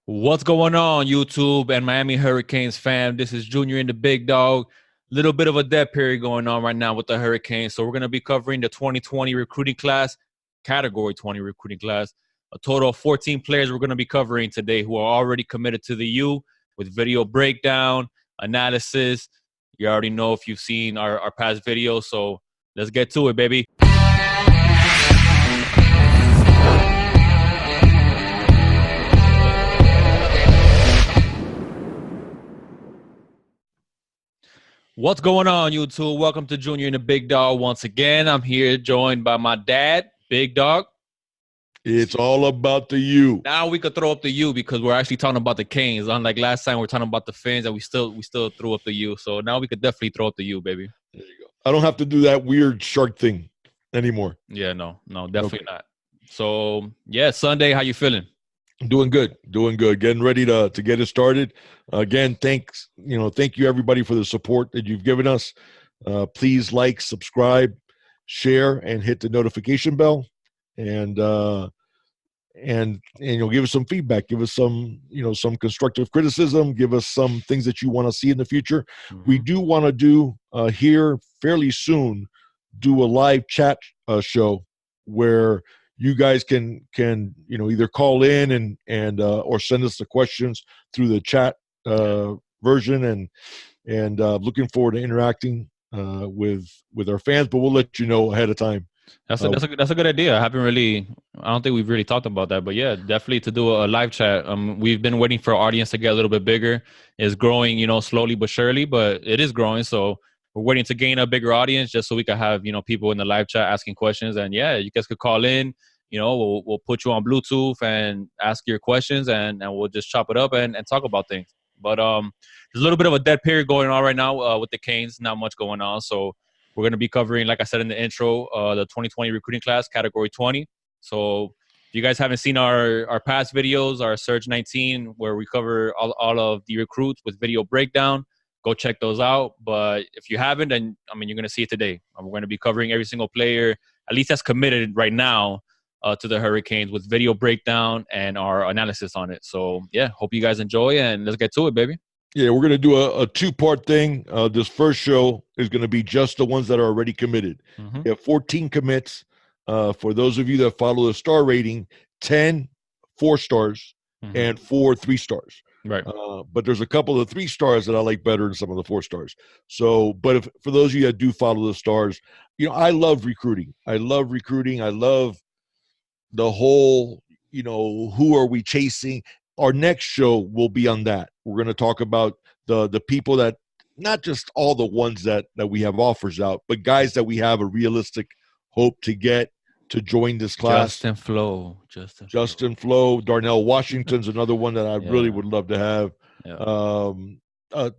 What's going on, YouTube and Miami Hurricanes fam? This is Junior in the Big Dog. Little bit of a dead period going on right now with the Hurricanes. So we're going to be covering the 2020 recruiting class, Category 20 recruiting class. A total of 14 players we're going to be covering today who are already committed to the U with video breakdown, analysis. You already know if you've seen our past videos. So let's get to it, baby. What's going on, YouTube? Welcome to Junior and the Big Dog once again. I'm here joined by my dad, Big Dog. It's all about the U. Now we could throw up the U because we're actually talking about the Canes. Unlike last time, we're talking about the Fins, and we still threw up the U. So now we could definitely throw up the U, baby. There you go. I don't have to do that weird shark thing anymore. Yeah, no, definitely not. So yeah, Sunday, how you feeling? Doing good. Getting ready to get it started. Again, thank you everybody for the support that you've given us. Please like, subscribe, share, and hit the notification bell. And you'll give us some feedback. Give us some constructive criticism. Give us some things that you want to see in the future. Mm-hmm. We do want to do here fairly soon do a live chat show where you guys can either call in and or send us the questions through the chat version, and looking forward to interacting with our fans. But we'll let you know ahead of time. That's a good idea. I don't think we've really talked about that, but yeah, definitely to do a live chat. We've been waiting for our audience to get a little bit bigger. It's growing, slowly but surely, but it is growing. So we're waiting to gain a bigger audience just so we can have, people in the live chat asking questions. And yeah, you guys could call in, we'll put you on Bluetooth and ask your questions, and we'll just chop it up and talk about things. But there's a little bit of a dead period going on right now with the Canes. Not much going on. So we're going to be covering, like I said in the intro, the 2020 recruiting class, Category 20. So if you guys haven't seen our past videos, our Surge 19, where we cover all of the recruits with video breakdown, go check those out. But if you haven't, then, you're going to see it today. We're going to be covering every single player, at least that's committed right now to the Hurricanes, with video breakdown and our analysis on it. So, yeah, hope you guys enjoy, and let's get to it, baby. Yeah, we're going to do a two-part thing. This first show is going to be just the ones that are already committed. Mm-hmm. We have 14 commits. For those of you that follow the star rating, 10 4 stars, mm-hmm. and 4 3 stars. Right. But there's a couple of 3 stars that I like better than some of the 4 stars. So, but for those of you that do follow the stars, I love recruiting. I love the whole, who are we chasing? Our next show will be on that. We're going to talk about the people that, not just all the ones that we have offers out, but guys that we have a realistic hope to get to join this class. Justin Flo. Darnell Washington's another one that I really would love to have. Yeah.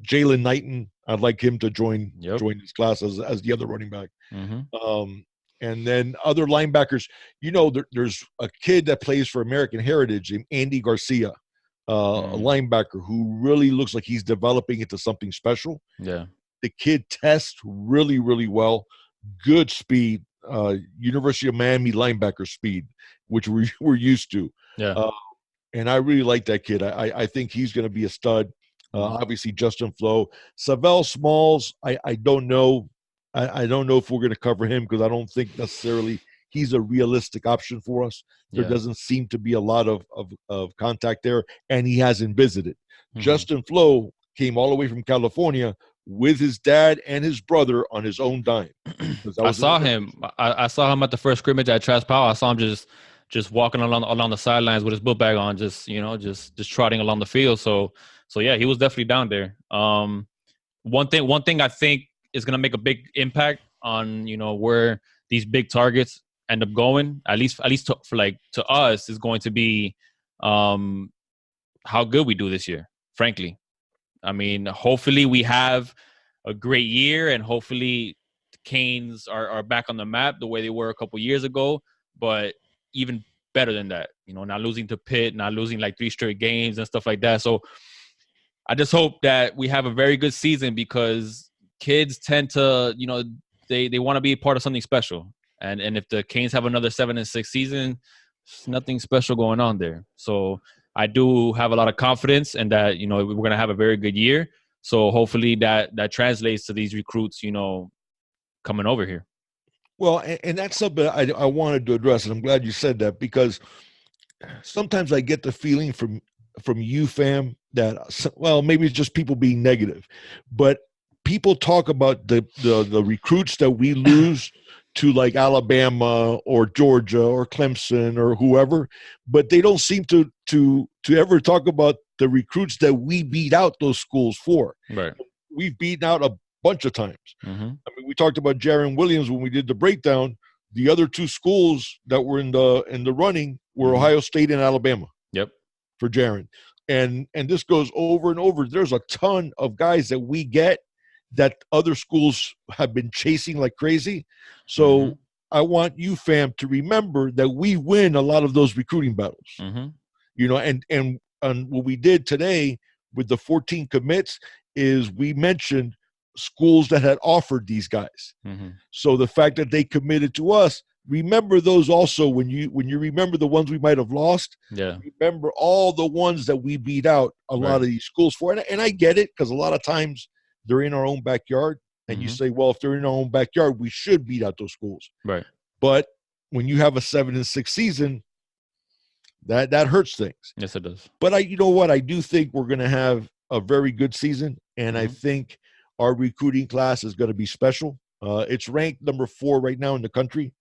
Jalen Knighton, I'd like him to join this class as the other running back. Mm-hmm. And then other linebackers, there's a kid that plays for American Heritage named Andy Garcia, a linebacker who really looks like he's developing into something special. Yeah. The kid tests really, really well. Good speed, University of Miami linebacker speed, which we're used to. Yeah. And I really like that kid. I think he's going to be a stud. Obviously, Justin Flo. Savell Smalls, I don't know. I don't know if we're going to cover him because I don't think necessarily he's a realistic option for us. There doesn't seem to be a lot of contact there, and he hasn't visited. Mm-hmm. Justin Flo came all the way from California with his dad and his brother on his own dime. I saw him. I saw him at the first scrimmage at Trash Power. I saw him just walking along the sidelines with his book bag on, just trotting along the field. So yeah, he was definitely down there. One thing I think is going to make a big impact on, where these big targets end up going, at least to us, is going to be how good we do this year, frankly. Hopefully we have a great year, and hopefully the Canes are back on the map the way they were a couple years ago, but even better than that, not losing to Pitt, not losing like 3 straight games and stuff like that. So I just hope that we have a very good season, because kids tend to, they want to be a part of something special. And if the Canes have another 7-6 season, there's nothing special going on there. So I do have a lot of confidence and that, we're going to have a very good year. So hopefully that translates to these recruits, coming over here. Well, and that's something I wanted to address, and I'm glad you said that, because sometimes I get the feeling from you, fam, that, well, maybe it's just people being negative, but people talk about the recruits that we lose to like Alabama or Georgia or Clemson or whoever, but they don't seem to ever talk about the recruits that we beat out those schools for. Right. We've beaten out a bunch of times. Mm-hmm. I mean, we talked about Jaron Williams when we did the breakdown. The other two schools that were in the running were Ohio State and Alabama. Yep. For Jaron. And this goes over and over. There's a ton of guys that we get that other schools have been chasing like crazy. So I want you, fam, to remember that we win a lot of those recruiting battles. And what we did today with the 14 commits is we mentioned schools that had offered these guys. So the fact that they committed to us, remember those also when you remember the ones we might have lost. Yeah. Remember all the ones that we beat out a lot of these schools for. And I get it, because a lot of times they're in our own backyard. And you say, well, if they're in our own backyard, we should beat out those schools. Right. But when you have a 7-6 season, that hurts things. Yes, it does. But you know what? I do think we're going to have a very good season. And I think our recruiting class is going to be special. It's ranked number 4 right now in the country.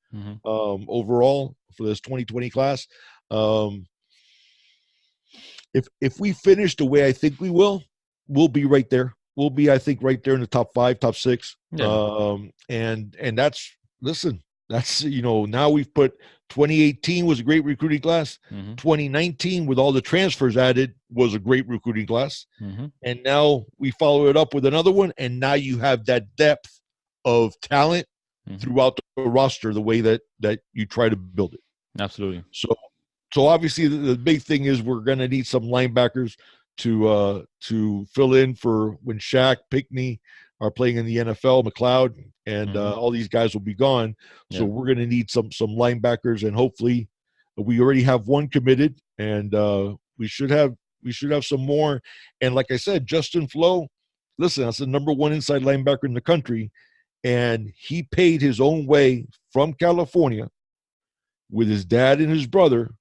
Overall for this 2020 class. If we finish the way I think we will, we'll be right there. We'll be, I think, right there in the top 5, top 6. Yeah. And that's now we've put 2018 was a great recruiting class. 2019 with all the transfers added was a great recruiting class. And now we follow it up with another one. And now you have that depth of talent throughout the roster, the way that you try to build it. Absolutely. So obviously the big thing is we're going to need some linebackers to fill in for when Shaq, Pickney are playing in the NFL, McLeod, and all these guys will be gone. So we're going to need some linebackers, and hopefully we already have one committed, and we should have some more. And like I said, Justin Flo, listen, that's the number 1 inside linebacker in the country. And he paid his own way from California with his dad and his brother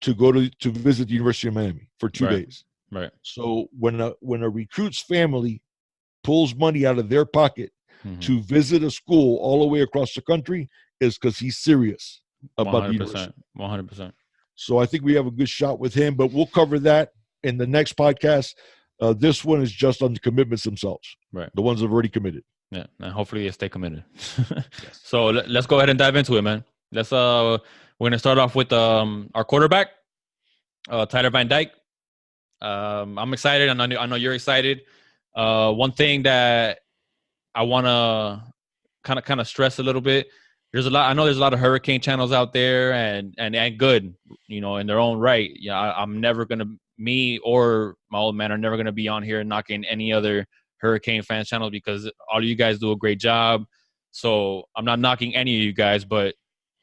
to go to visit the University of Miami for 2 days. Right. So when a recruit's family pulls money out of their pocket to visit a school all the way across the country, is because he's serious about the university. 100%. So I think we have a good shot with him, but we'll cover that in the next podcast. This one is just on the commitments themselves. Right. The ones that have already committed. Yeah, and hopefully they stay committed. So let's go ahead and dive into it, man. We're gonna start off with our quarterback, Tyler Van Dyke. I'm excited, and I know you're excited. One thing that I wanna kind of stress a little bit. I know there's a lot of hurricane channels out there, and good, in their own right. Yeah, I'm never gonna. Me or my old man are never gonna be on here knocking any other Hurricane fans channel, because all of you guys do a great job. So I'm not knocking any of you guys, but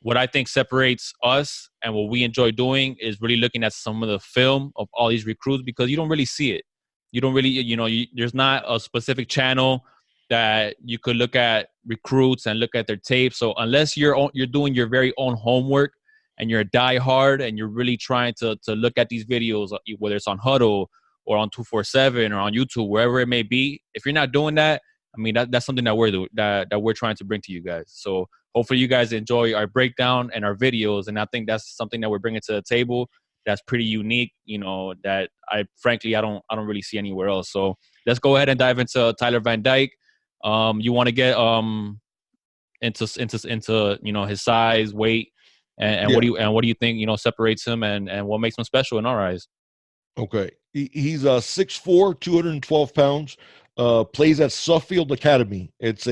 what I think separates us and what we enjoy doing is really looking at some of the film of all these recruits, because you don't really see it. You don't really, there's not a specific channel that you could look at recruits and look at their tape. So unless you're doing your very own homework and you're a diehard and you're really trying to look at these videos, whether it's on Huddle or on 247 or on YouTube, wherever it may be. If you're not doing that, I mean, that's something that we're doing, that we're trying to bring to you guys. So hopefully you guys enjoy our breakdown and our videos. And I think that's something that we're bringing to the table that's pretty unique, that I don't really see anywhere else. So let's go ahead and dive into Tyler Van Dyke. You want to get into his size, weight, and what do you think separates him and what makes him special in our eyes? Okay. He's 6'4", 212 pounds, plays at Suffield Academy. It's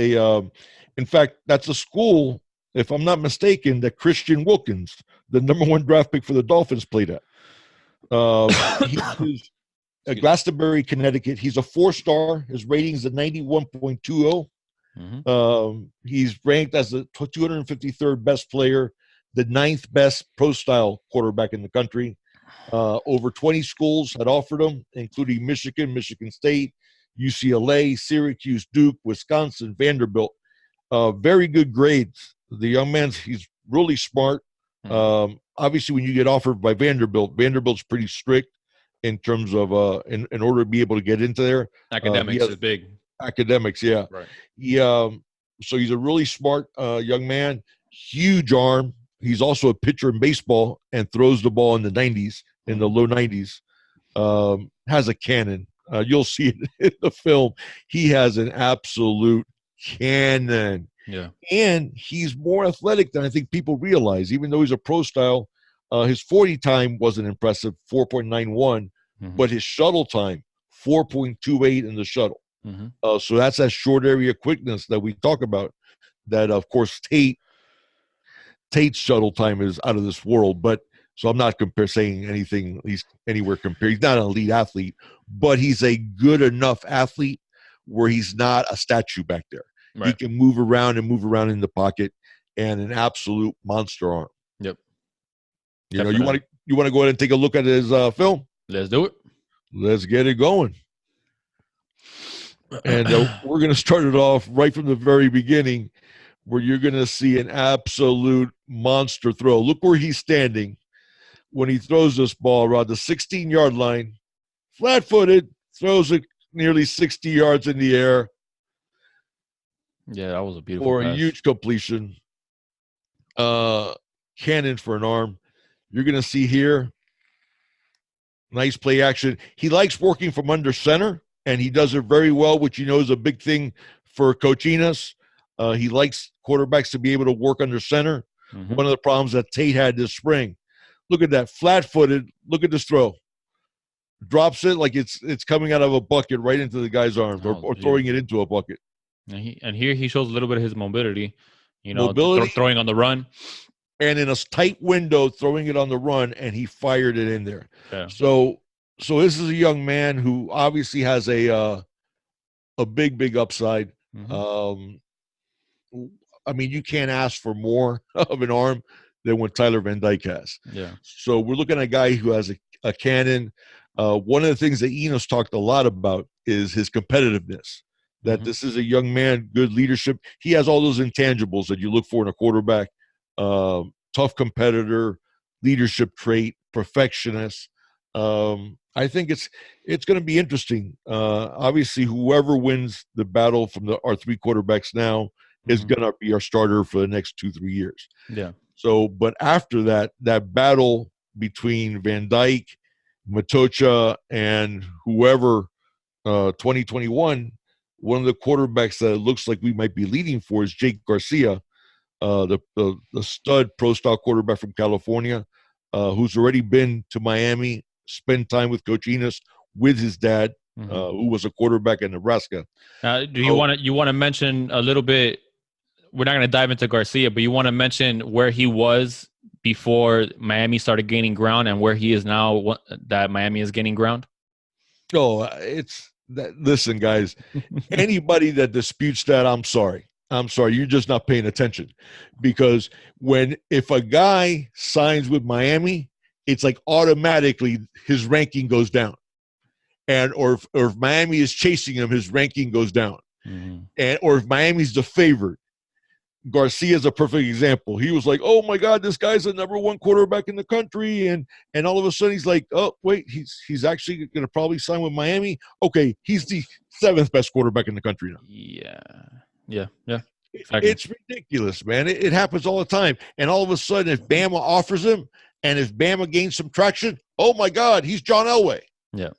in fact, that's a school, if I'm not mistaken, that Christian Wilkins, the number 1 draft pick for the Dolphins, played at. He's at Glastonbury, Connecticut. He's a 4-star. His rating is a 91.20. He's ranked as the 253rd best player, the 9th best pro-style quarterback in the country. Over 20 schools had offered him, including Michigan, Michigan State, UCLA, Syracuse, Duke, Wisconsin, Vanderbilt. Very good grades. The young he's really smart. Obviously, when you get offered by Vanderbilt's pretty strict in terms of in order to be able to get into there. Academics is big. Academics, yeah. Right. So he's a really smart young man, huge arm. He's also a pitcher in baseball and throws the ball in the 90s, in the low 90s. Has a cannon. You'll see it in the film. He has an absolute cannon. Yeah. And he's more athletic than I think people realize. Even though he's a pro style, his 40 time wasn't impressive, 4.91, but his shuttle time, 4.28 in the shuttle. So that's that short area quickness that we talk about. That, of course, Tate's shuttle time is out of this world. But so I'm not saying anything he's anywhere compared. He's not an elite athlete, but he's a good enough athlete where he's not a statue back there. Right. He can move around in the pocket, and an absolute monster arm. Yep. You know, you want to go ahead and take a look at his film? Let's do it. Let's get it going. And we're going to start it off right from the very beginning, where you're going to see an absolute monster throw. Look where he's standing when he throws this ball around the 16-yard line, flat-footed, throws it nearly 60 yards in the air. Yeah, that was a beautiful for pass. A huge completion. Cannon for an arm. You're going to see here, nice play action. He likes working from under center, and he does it very well, which you know is a big thing for Coach Enos. He likes quarterbacks to be able to work under center. One of the problems that Tate had this spring. Look at that, flat-footed. Look at this throw. Drops it like it's coming out of a bucket right into the guy's arms, or throwing it into a bucket. And here he shows a little bit of his mobility, mobility, throwing on the run. And in a tight window, throwing it on the run, and he fired it in there. Yeah. So this is a young man who obviously has a big upside. I mean, you can't ask for more of an arm than what Tyler Van Dyke has. Yeah. So we're looking at a guy who has a cannon. One of the things that Enos talked a lot about is his competitiveness. That this is a young man, good leadership. He has all those intangibles that you look for in a quarterback. Tough competitor, leadership trait, perfectionist. I think it's going to be interesting. Obviously, whoever wins the battle from our three quarterbacks now is going to be our starter for the next 2-3 years. Yeah. So, but after that battle between Van Dyke, Matocha, and whoever, 2021, one of the quarterbacks that it looks like we might be leading for is Jake Garcia, the stud pro-style quarterback from California, who's already been to Miami, spent time with Coach Enos, with his dad, who was a quarterback in Nebraska. Do you want to mention a little bit? We're not going to dive into Garcia, but you want to mention where he was before Miami started gaining ground and where he is now that Miami is gaining ground? Oh, listen, guys, anybody that disputes that, I'm sorry. You're just not paying attention, because if a guy signs with Miami, it's like automatically his ranking goes down, or if Miami is chasing him, his ranking goes down, or if Miami's the favorite. Garcia is a perfect example. He was like, "Oh my God, this guy's the #1 quarterback in the country," and all of a sudden he's like, "Oh wait, he's actually going to probably sign with Miami." Okay, he's the 7th best quarterback in the country now. Yeah. Exactly. It's ridiculous, man. It happens all the time. And all of a sudden, if Bama offers him, and if Bama gains some traction, oh my God, he's John Elway. Yeah.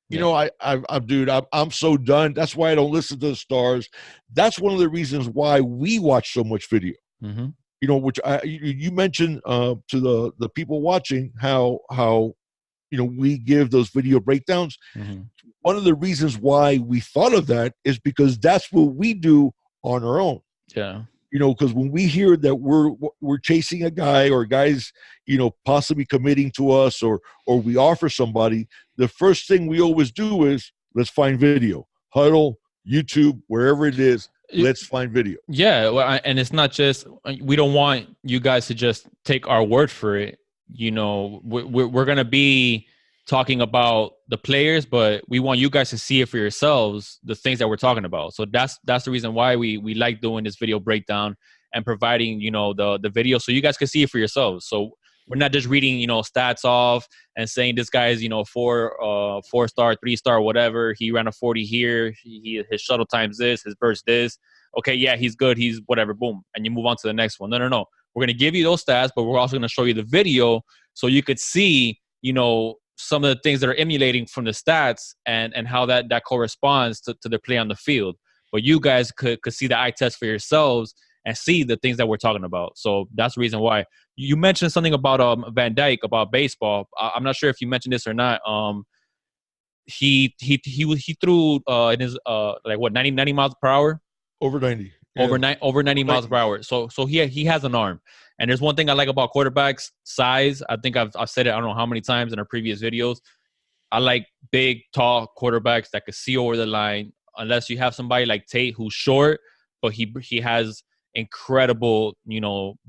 You know, I'm so done. That's why I don't listen to the stars. That's one of the reasons why we watch so much video. You know, which you mentioned to the people watching how we give those video breakdowns. One of the reasons why we thought of that is because that's what we do on our own. Yeah. You know, because when we hear that we're chasing a guy, or guys, possibly committing to us, or we offer somebody, the first thing we always do is let's find video. Huddle, YouTube, wherever it is, let's find video. Yeah, well, and it's not just, we don't want you guys to just take our word for it. we're going to be talking about the players, but we want you guys to see it for yourselves, the things that we're talking about. So that's the reason why we like doing this video breakdown and providing, the video so you guys can see it for yourselves. So we're not just reading, stats off and saying this guy is, 4-star, 3-star, whatever. He ran a 40 here. His shuttle time's this, his burst this. Okay, yeah, he's good. He's whatever. Boom. And you move on to the next one. No. We're going to give you those stats, but we're also going to show you the video so you could see, some of the things that are emulating from the stats and how that corresponds to the play on the field. But you guys could see the eye test for yourselves and see the things that we're talking about. So that's the reason why. You mentioned something about Van Dyke, about baseball. I'm not sure if you mentioned this or not. He threw in his 90 miles per hour? Over 90. Yeah. Over 90 miles per hour. So he has an arm. And there's one thing I like about quarterbacks, size. I think I've said it I don't know how many times in our previous videos. I like big, tall quarterbacks that can see over the line. Unless you have somebody like Tate who's short, but he has incredible,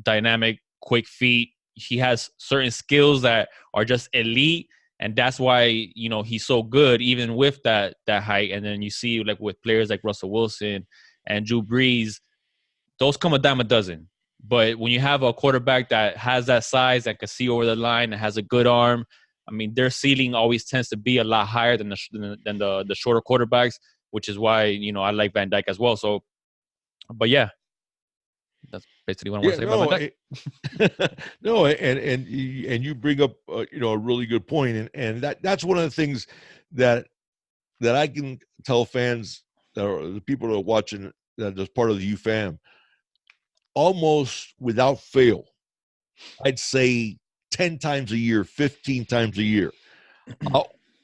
dynamic, quick feet. He has certain skills that are just elite, and that's why he's so good even with that height. And then you see like with players like Russell Wilson and Drew Brees, those come a dime a dozen. But when you have a quarterback that has that size, that can see over the line, and has a good arm, I mean, their ceiling always tends to be a lot higher than the shorter quarterbacks, which is why I like Van Dyke as well. So, but yeah, that's basically what I want to say about Van Dyke. No, and you bring up a really good point, and that's one of the things that I can tell fans or the people that are watching that is part of the UFAM, almost without fail, I'd say 10 times a year, 15 times a year,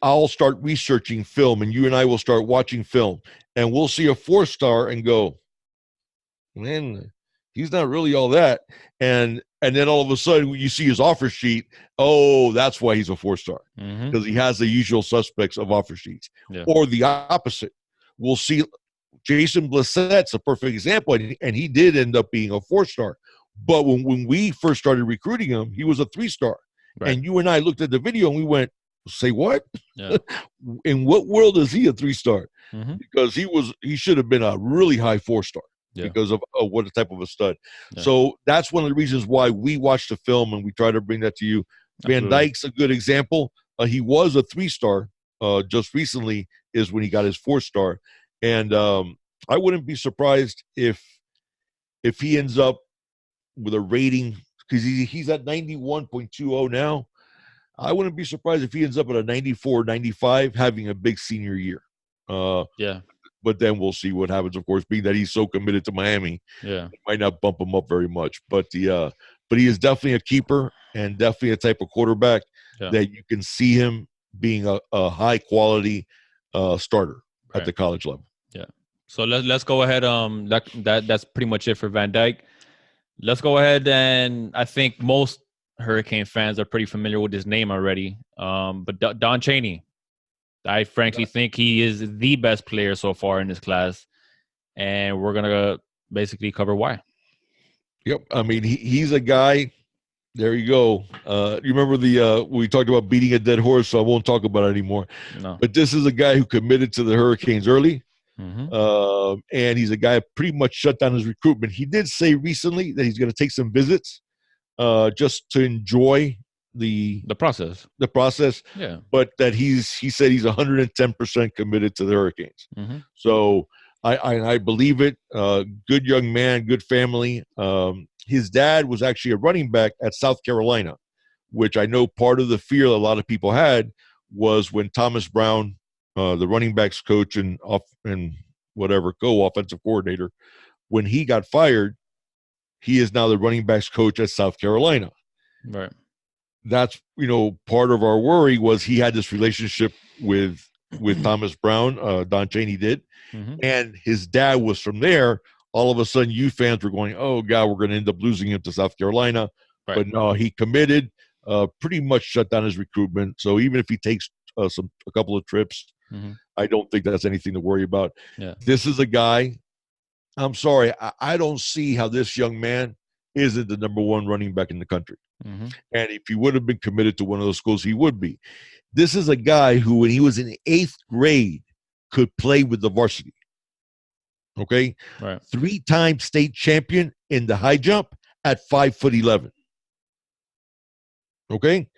I'll start researching film, and you and I will start watching film, and we'll see a 4-star and go, man, he's not really all that. And then all of a sudden you see his offer sheet. Oh, that's why he's a 4-star, because he has the usual suspects of offer sheets. Yeah. Or the opposite. We'll see Jason Blissett's a perfect example, and he did end up being a 4-star. But when we first started recruiting him, he was a 3-star. Right. And you and I looked at the video and we went, say what? Yeah. In what world is he a 3-star? Because he should have been a really high 4-star. Yeah. Because of what type of a stud. Yeah. So that's one of the reasons why we watch the film and we try to bring that to you. Absolutely. Van Dyke's a good example. He was a 3-star just recently is when he got his 4-star. And I wouldn't be surprised if he ends up with a rating, because he's at 91.20 now. I wouldn't be surprised if he ends up at a 94, 95, having a big senior year. Yeah. But then we'll see what happens, of course, being that he's so committed to Miami. Yeah. It might not bump him up very much. But he is definitely a keeper and definitely a type of quarterback that you can see him being a high-quality starter at the college level. Yeah. So let's go ahead. That's pretty much it for Van Dyke. Let's go ahead, and I think most Hurricane fans are pretty familiar with his name already. But Don Cheney. I frankly think he is the best player so far in this class, and we're gonna basically cover why. Yep, I mean he's a guy. There you go. You remember we talked about beating a dead horse, so I won't talk about it anymore. No. But this is a guy who committed to the Hurricanes early, and he's a guy who pretty much shut down his recruitment. He did say recently that he's going to take some visits, just to enjoy the process, yeah. But that he said he's 110% committed to the Hurricanes. So I believe it. Good young man, good family. His dad was actually a running back at South Carolina, which I know part of the fear a lot of people had was when Thomas Brown, the running backs coach and co-offensive coordinator, when he got fired, he is now the running backs coach at South Carolina. Right. That's, part of our worry was he had this relationship with Thomas Brown, Don Chaney did, and his dad was from there. All of a sudden, you fans were going, oh, God, we're going to end up losing him to South Carolina. Right. But no, he committed, pretty much shut down his recruitment. So even if he takes a couple of trips, I don't think that's anything to worry about. Yeah. This is a guy, I'm sorry, I don't see how this young man isn't the number one running back in the country. Mm-hmm. And if he would have been committed to one of those schools, he would be. This is a guy who, when he was in 8th grade, could play with the varsity. Okay? Right. 3-time state champion in the high jump at 5'11". Okay?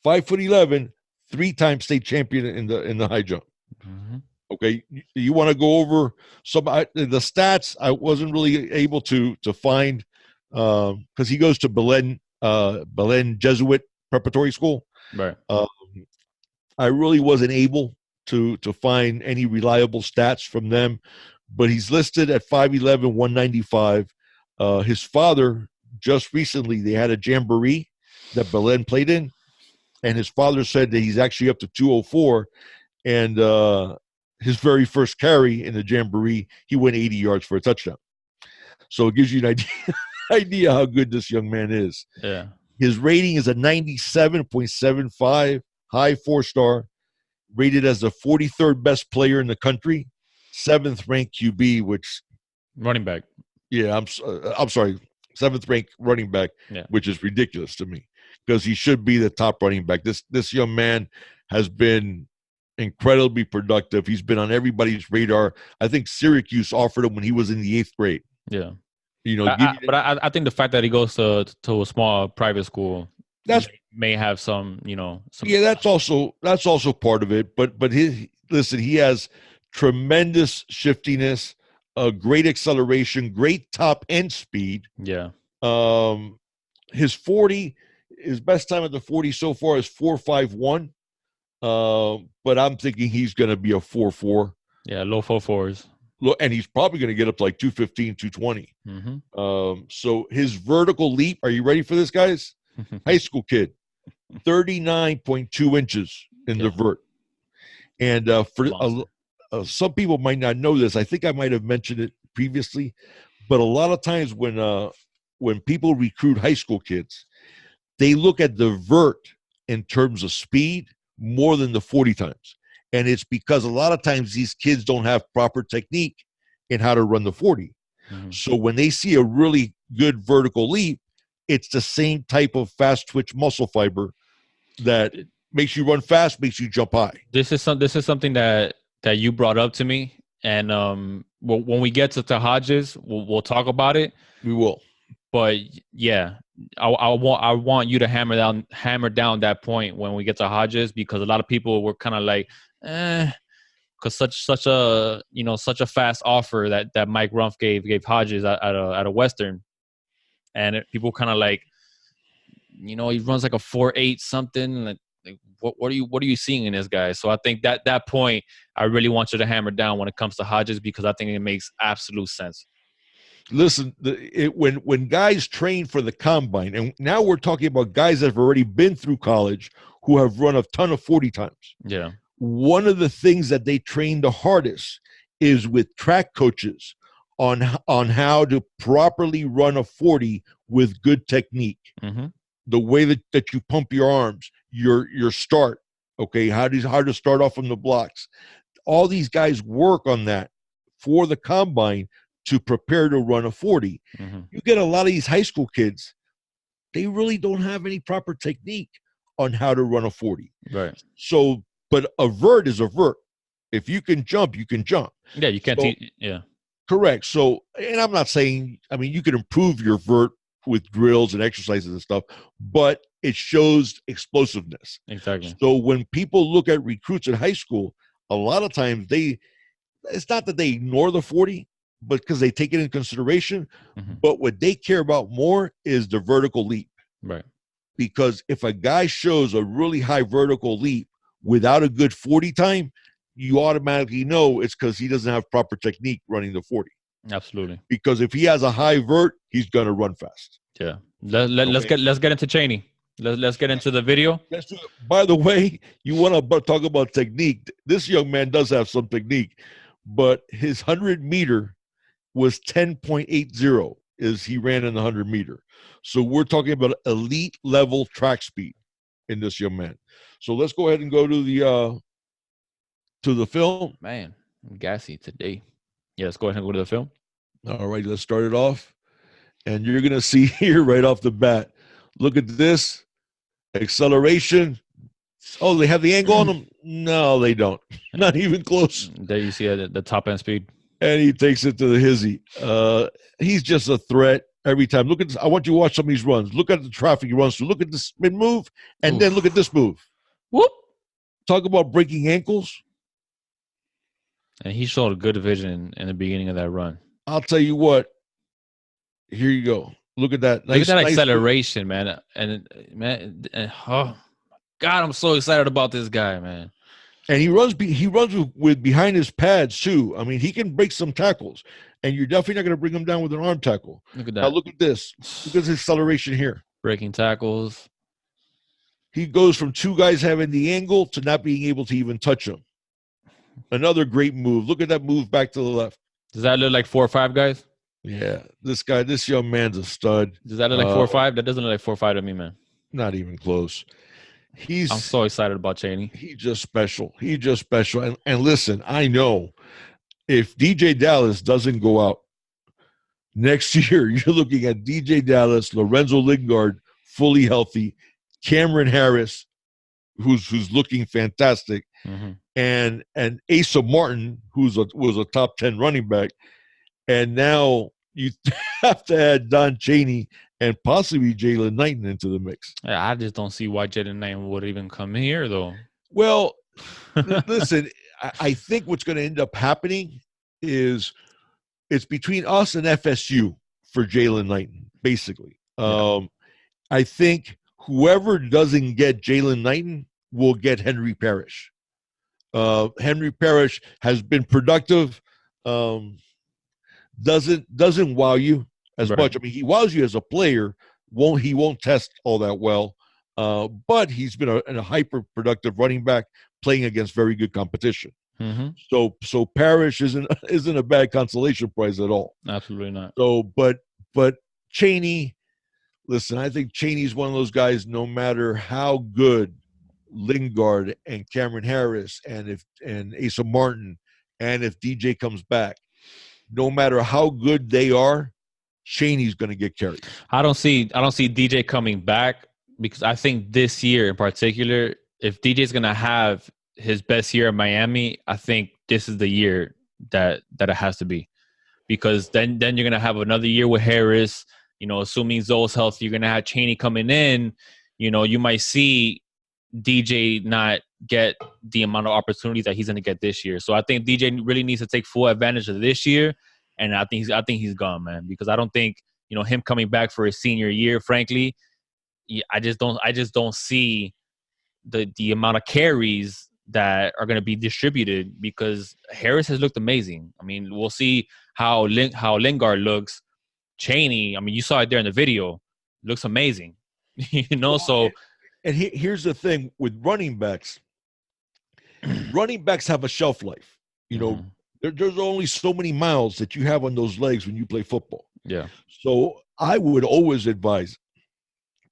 5'11", 3-time state champion in the high jump. Mm-hmm. Okay, you want to go over some the stats? I wasn't really able to find because he goes to Belen Jesuit Preparatory School. Right. I really wasn't able to find any reliable stats from them, but he's listed at 5'11", 195. His father, just recently, they had a jamboree that Belen played in, and his father said that he's actually up to 204, and his very first carry in the jamboree, he went 80 yards for a touchdown. So it gives you an idea how good this young man is. Yeah. His rating is a 97.75, high 4-star, rated as the 43rd best player in the country, 7th ranked QB, which running back. Yeah, I'm sorry, 7th ranked running back, which is ridiculous to me because he should be the top running back. This young man has been incredibly productive. He's been on everybody's radar. I think Syracuse offered him when he was in the 8th grade. Yeah. You know, I think the fact that he goes to a small private school may have some, yeah, that's also part of it. But he has tremendous shiftiness, great acceleration, great top end speed. Yeah. His best time at the 40 so far is 4.51. But I'm thinking he's going to be a 4.4. Yeah, low 4.4s. And he's probably going to get up to like 215, 220. Mm-hmm. So his vertical leap, are you ready for this, guys? High school kid, 39.2 inches in the vert. And for some people might not know this. I think I might have mentioned it previously, but a lot of times when people recruit high school kids, they look at the vert in terms of speed more than the 40 times. And it's because a lot of times these kids don't have proper technique in how to run the 40. Mm-hmm. So when they see a really good vertical leap, it's the same type of fast twitch muscle fiber that makes you run fast, makes you jump high. This is something that you brought up to me. And when we get to Hodges, we'll talk about it. We will. But yeah, I want you to hammer down that point when we get to Hodges, because a lot of people were kind of like, because such a fast offer that Mike Rumph gave Hodges at a Western, and people kind of like, he runs like a 4.8 something. Like what are you seeing in this guy? So I think that point I really want you to hammer down when it comes to Hodges, because I think it makes absolute sense. Listen, when guys train for the combine, and now we're talking about guys that have already been through college who have run a ton of 40 times. Yeah. One of the things that they train the hardest is with track coaches on how to properly run a 40 with good technique. Mm-hmm. The way that you pump your arms, your start, okay, how to start off from the blocks. All these guys work on that for the combine to prepare to run a 40. Mm-hmm. You get a lot of these high school kids, they really don't have any proper technique on how to run a 40. Right. So, but a vert is a vert. If you can jump, you can jump. Yeah, you can't yeah. Correct. So, and I'm not saying, you can improve your vert with drills and exercises and stuff, but it shows explosiveness. Exactly. So when people look at recruits in high school, a lot of times it's not that they ignore the 40, but because they take it in consideration. Mm-hmm. But what they care about more is the vertical leap. Right. Because if a guy shows a really high vertical leap without a good 40 time, you automatically know it's because he doesn't have proper technique running the 40. Absolutely. Because if he has a high vert, he's going to run fast. Yeah. Let's get into Chaney. Let's get into the video. Let's do it. By the way, you want to talk about technique. This young man does have some technique, but his 100-meter was 10.80 as he ran in the 100-meter. So we're talking about elite level track speed in this young man. So let's go ahead and go to the film. Man, I'm gassy today. Yeah, let's go ahead and go to the film. All right, let's start it off. And you're going to see here right off the bat. Look at this acceleration. Oh, they have the angle on them? No, they don't. Not even close. There you see the top end speed. And he takes it to the hizzy. He's just a threat every time. Look at this. I want you to watch some of these runs. Look at the traffic he runs through. Look at this spin move, and then look at this move. Whoop. Talk about breaking ankles. And he showed a good vision in the beginning of that run. I'll tell you what. Here you go. Look at that. Look at that acceleration, man. And oh God, I'm so excited about this guy, man. And he runs with behind his pads too. I mean, he can break some tackles, and you're definitely not going to bring him down with an arm tackle. Look at that. Now look at this. Look at his acceleration here. Breaking tackles. He goes from two guys having the angle to not being able to even touch him. Another great move. Look at that move back to the left. Does that look like 4 or 5 guys? Yeah, this young man's a stud. Does that look like 4 or 5? That doesn't look like 4 or 5 to me, man. Not even close. I'm so excited about Chaney. He's just special. And listen, I know if DJ Dallas doesn't go out next year, you're looking at DJ Dallas, Lorenzo Lingard, fully healthy, Cameron Harris, who's looking fantastic, and Asa Martin, was a top 10 running back, and now you have to add Don Cheney and possibly Jalen Knighton into the mix. Yeah, I just don't see why Jalen Knighton would even come here, though. Well, listen, I think what's going to end up happening is it's between us and FSU for Jalen Knighton, basically. Yeah. I think whoever doesn't get Jalen Knighton will get Henry Parrish. Henry Parrish has been productive. Doesn't wow you as much. I mean, he wows you as a player. He won't test all that well. But he's been a hyper productive running back playing against very good competition. So Parrish isn't a bad consolation prize at all. Absolutely not. So, but Chaney, listen, I think Chaney's one of those guys. No matter how good Lingard and Cameron Harris and Asa Martin and if DJ comes back, no matter how good they are, Chaney's going to get carried. I don't see DJ coming back because I think this year in particular, if DJ's going to have his best year in Miami, I think this is the year that it has to be, because then you're going to have another year with Harris. You know, assuming Zoe's healthy, you're going to have Chaney coming in. You know, you might see DJ not get the amount of opportunities that he's going to get this year. So I think DJ really needs to take full advantage of this year. And I think he's gone, man, because I don't think, you know, him coming back for his senior year, frankly, I just don't see the amount of carries that are going to be distributed, because Harris has looked amazing. I mean, we'll see how Lingard looks. Chaney, I mean, you saw it there in the video, looks amazing. You know, so. And here's the thing with running backs. Running backs have a shelf life. You know, there's only so many miles that you have on those legs when you play football. Yeah. So I would always advise,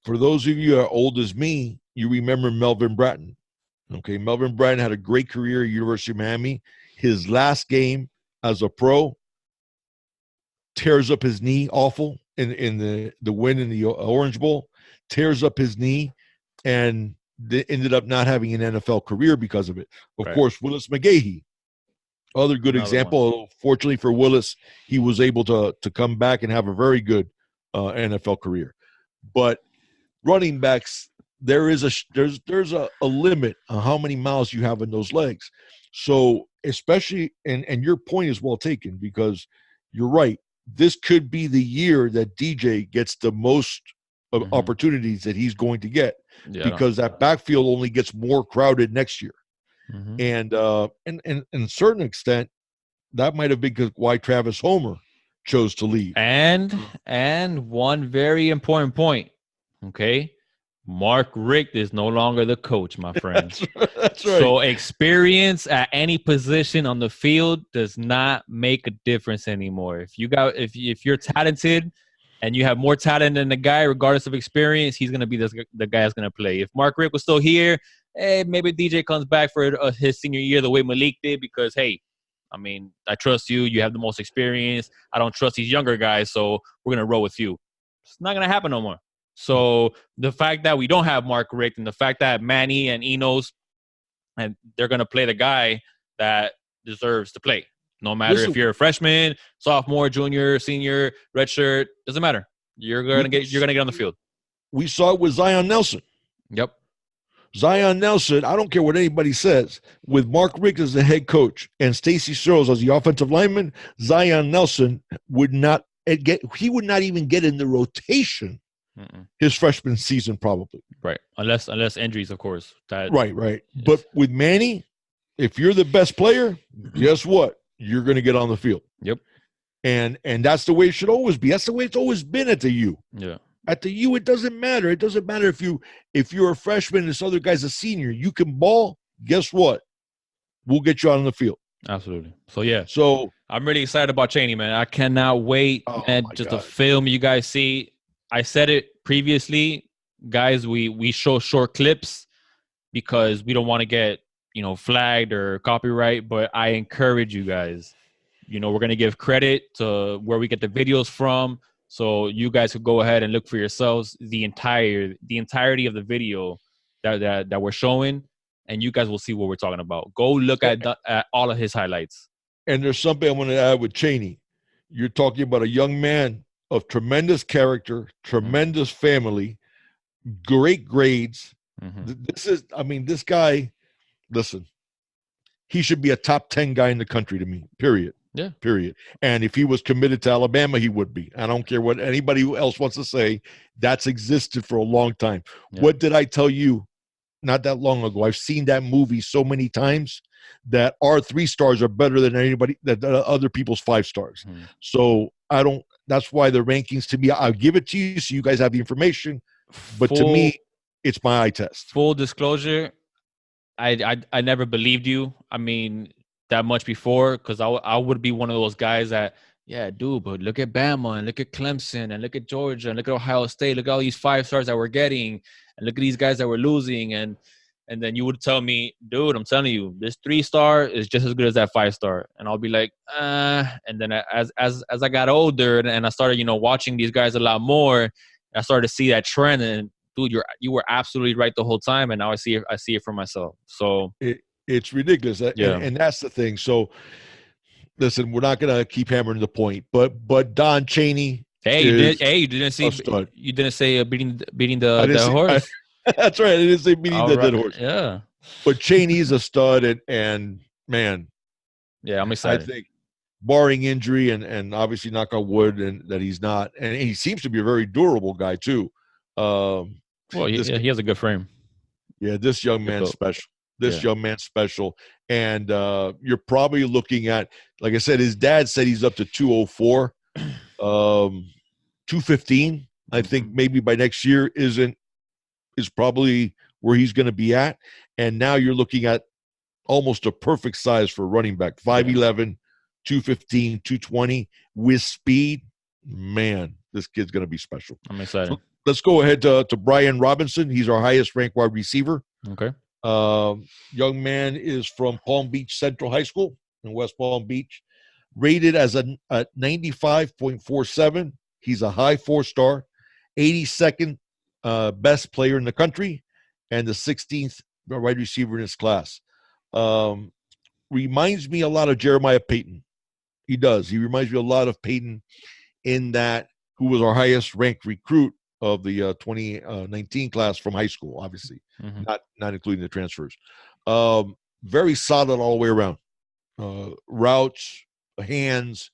for those of you who are old as me, you remember Melvin Bratton. Okay, Melvin Bratton had a great career at University of Miami. His last game as a pro, tears up his knee, awful, in the win in the Orange Bowl, tears up his knee, and they ended up not having an NFL career because of it. Of course, Willis McGahee, other good example. Fortunately for Willis, he was able to come back and have a very good NFL career. But running backs, there's a limit on how many miles you have in those legs. So especially, and your point is well taken, because you're right. This could be the year that DJ gets the most opportunities that he's going to get, because that backfield only gets more crowded next year. And in a certain extent, that might have been why Travis Homer chose to leave. And one very important point, okay? Mark Richt is no longer the coach, my friend. That's right. So experience at any position on the field does not make a difference anymore. If you're talented and you have more talent than the guy, regardless of experience, he's going to be the guy that's going to play. If Mark Richt was still here, maybe DJ comes back for his senior year the way Malik did, because, hey, I mean, I trust you. You have the most experience. I don't trust these younger guys, so we're going to roll with you. It's not going to happen no more. So the fact that we don't have Mark Richt and the fact that Manny and Enos, and they're going to play the guy that deserves to play. No matter if you're a freshman, sophomore, junior, senior, redshirt, doesn't matter. You're gonna get on the field. We saw it with Zion Nelson. Yep. Zion Nelson, I don't care what anybody says, with Mark Richt as the head coach and Stacy Searles as the offensive lineman, Zion Nelson would not even get in the rotation his freshman season, probably. Right. Unless injuries, of course. Right. Yes. But with Manny, if you're the best player, guess what? You're going to get on the field. Yep. And that's the way it should always be. That's the way it's always been at the U. Yeah. At the U, it doesn't matter. It doesn't matter if you're a freshman and this other guy's a senior. You can ball. Guess what? We'll get you out on the field. Absolutely. So yeah. So I'm really excited about Chaney, man. I cannot wait, man. Just the film you guys see. I said it previously, guys. We show short clips because we don't want to get flagged or copyright. But I encourage you guys. We're going to give credit to where we get the videos from. So you guys could go ahead and look for yourselves the entirety of the video that we're showing, and you guys will see what we're talking about. Go look at all of his highlights. And there's something I want to add with Chaney. You're talking about a young man of tremendous character, tremendous family, great grades. This guy, listen, he should be a top 10 guy in the country to me, period. Yeah. Period. And if he was committed to Alabama, he would be. I don't care what anybody else wants to say. That's existed for a long time. Yeah. What did I tell you not that long ago? I've seen that movie so many times that our 3 stars are better than other people's 5 stars. So that's why the rankings to me, I'll give it to you so you guys have the information. But to me, it's my eye test. Full disclosure, I never believed you. I mean, that much before, because I would be one of those guys that, yeah, dude, but look at Bama and look at Clemson and look at Georgia and look at Ohio State. Look at all these 5 stars that we're getting and look at these guys that we're losing. And then you would tell me, dude, I'm telling you, this 3-star is just as good as that 5-star. And I'll be like, And then as I got older and I started, watching these guys a lot more, I started to see that trend. And dude, you were absolutely right the whole time. And now I see it for myself. So it's ridiculous. Yeah. And that's the thing. So listen, we're not going to keep hammering the point, but Don Chaney. You didn't say beating the horse. That's right. I didn't say beating the dead horse. Yeah. But Chaney's a stud and man. Yeah, I'm excited. I think barring injury and obviously knock on wood and that he's not, and he seems to be a very durable guy too. He has a good frame. Yeah, this young man's special. Young man's special. And you're probably looking at, like I said, his dad said he's up to 204, 215. I think maybe by next year is probably where he's going to be at. And now you're looking at almost a perfect size for running back, 5'11", 215, 220 with speed. Man, this kid's going to be special. I'm excited. So let's go ahead to Brian Robinson. He's our highest ranked wide receiver. Okay. Young man is from Palm Beach Central High School in West Palm Beach, rated as a 95.47. He's a high 4-star, 82nd best player in the country, and the 16th wide receiver in his class. Reminds me a lot of Jeremiah Payton. He does. He reminds me a lot of Payton in that, who was our highest ranked recruit of the 2019 class from high school, obviously, not including the transfers. Very solid all the way around. Routes, hands,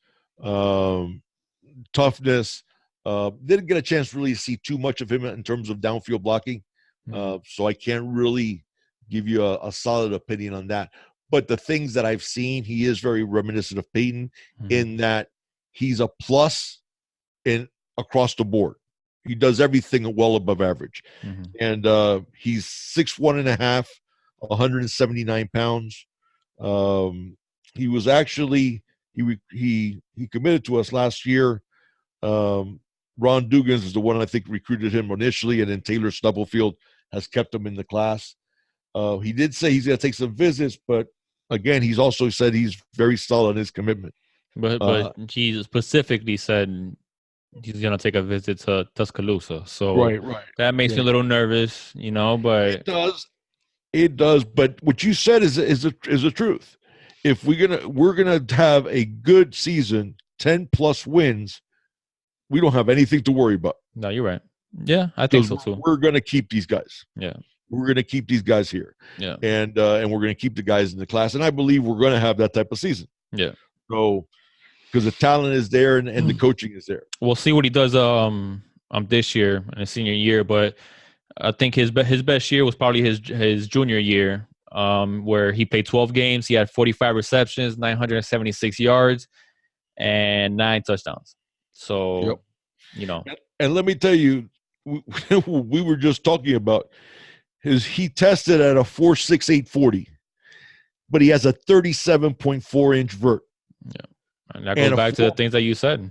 toughness. Didn't get a chance to really see too much of him in terms of downfield blocking. So I can't really give you a solid opinion on that. But the things that I've seen, he is very reminiscent of Payton in that he's a plus across the board. He does everything well above average. And he's 6'1.5", 179 pounds. He was actually he committed to us last year. Ron Dugans is the one I think recruited him initially, and then Taylor Stubblefield has kept him in the class. He did say he's going to take some visits, but again, he's also said he's very solid in his commitment. But he specifically said he's gonna take a visit to Tuscaloosa, so right. that makes me a little nervous, But it does. But what you said is the truth. If we're gonna have a good season, 10+ wins, we don't have anything to worry about. No, you're right. Yeah, I think so too. We're gonna keep these guys. Yeah, we're gonna keep these guys here. Yeah, and we're gonna keep the guys in the class, and I believe we're gonna have that type of season. Yeah. So, because the talent is there and the coaching is there. We'll see what he does this year in his senior year, but I think his best year was probably his junior year, where he played 12 games. He had 45 receptions, 976 yards, and 9 touchdowns. So, And let me tell you, we were just talking about he tested at a 4.68 40, but he has a 37.4-inch vert. Yeah. And that goes back to the things that you said.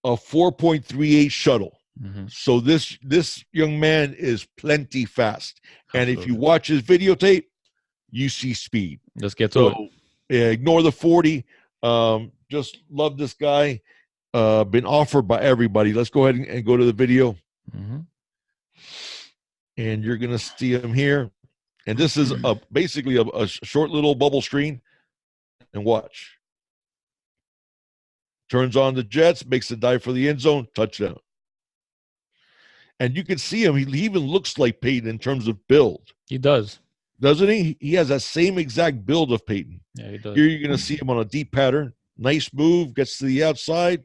A 4.38 shuttle. Mm-hmm. So this young man is plenty fast. And if you watch his videotape, you see speed. Let's get to it. Yeah, ignore the 40. Just love this guy. Been offered by everybody. Let's go ahead and go to the video. Mm-hmm. And you're going to see him here. And this is basically a short little bubble screen. And watch. Turns on the jets, makes the dive for the end zone, touchdown. And you can see him. He even looks like Peyton in terms of build. He does. Doesn't he? He has that same exact build of Peyton. Yeah, he does. Here you're going to see him on a deep pattern. Nice move, gets to the outside.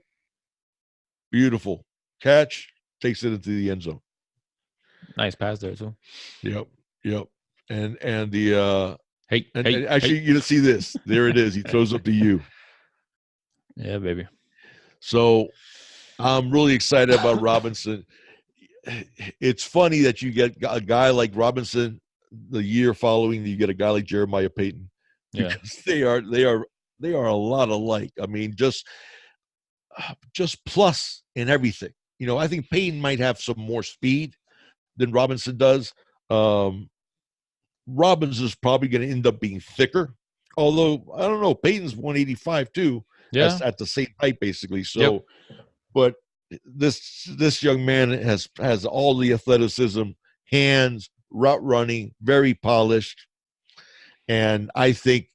Beautiful. Catch, takes it into the end zone. Nice pass there, too. Yep. And the hey, actually, you're going to see this. There it is. He throws up the U. Yeah, baby. So I'm really excited about Robinson. It's funny that you get a guy like Robinson the year following, you get a guy like Jeremiah Payton, because they are a lot alike. I mean, just plus in everything. I think Payton might have some more speed than Robinson does. Robinson's probably going to end up being thicker, although I don't know. Payton's 185 too. Yeah, at the same height basically. So, but this young man has all the athleticism, hands, route running, very polished, and I think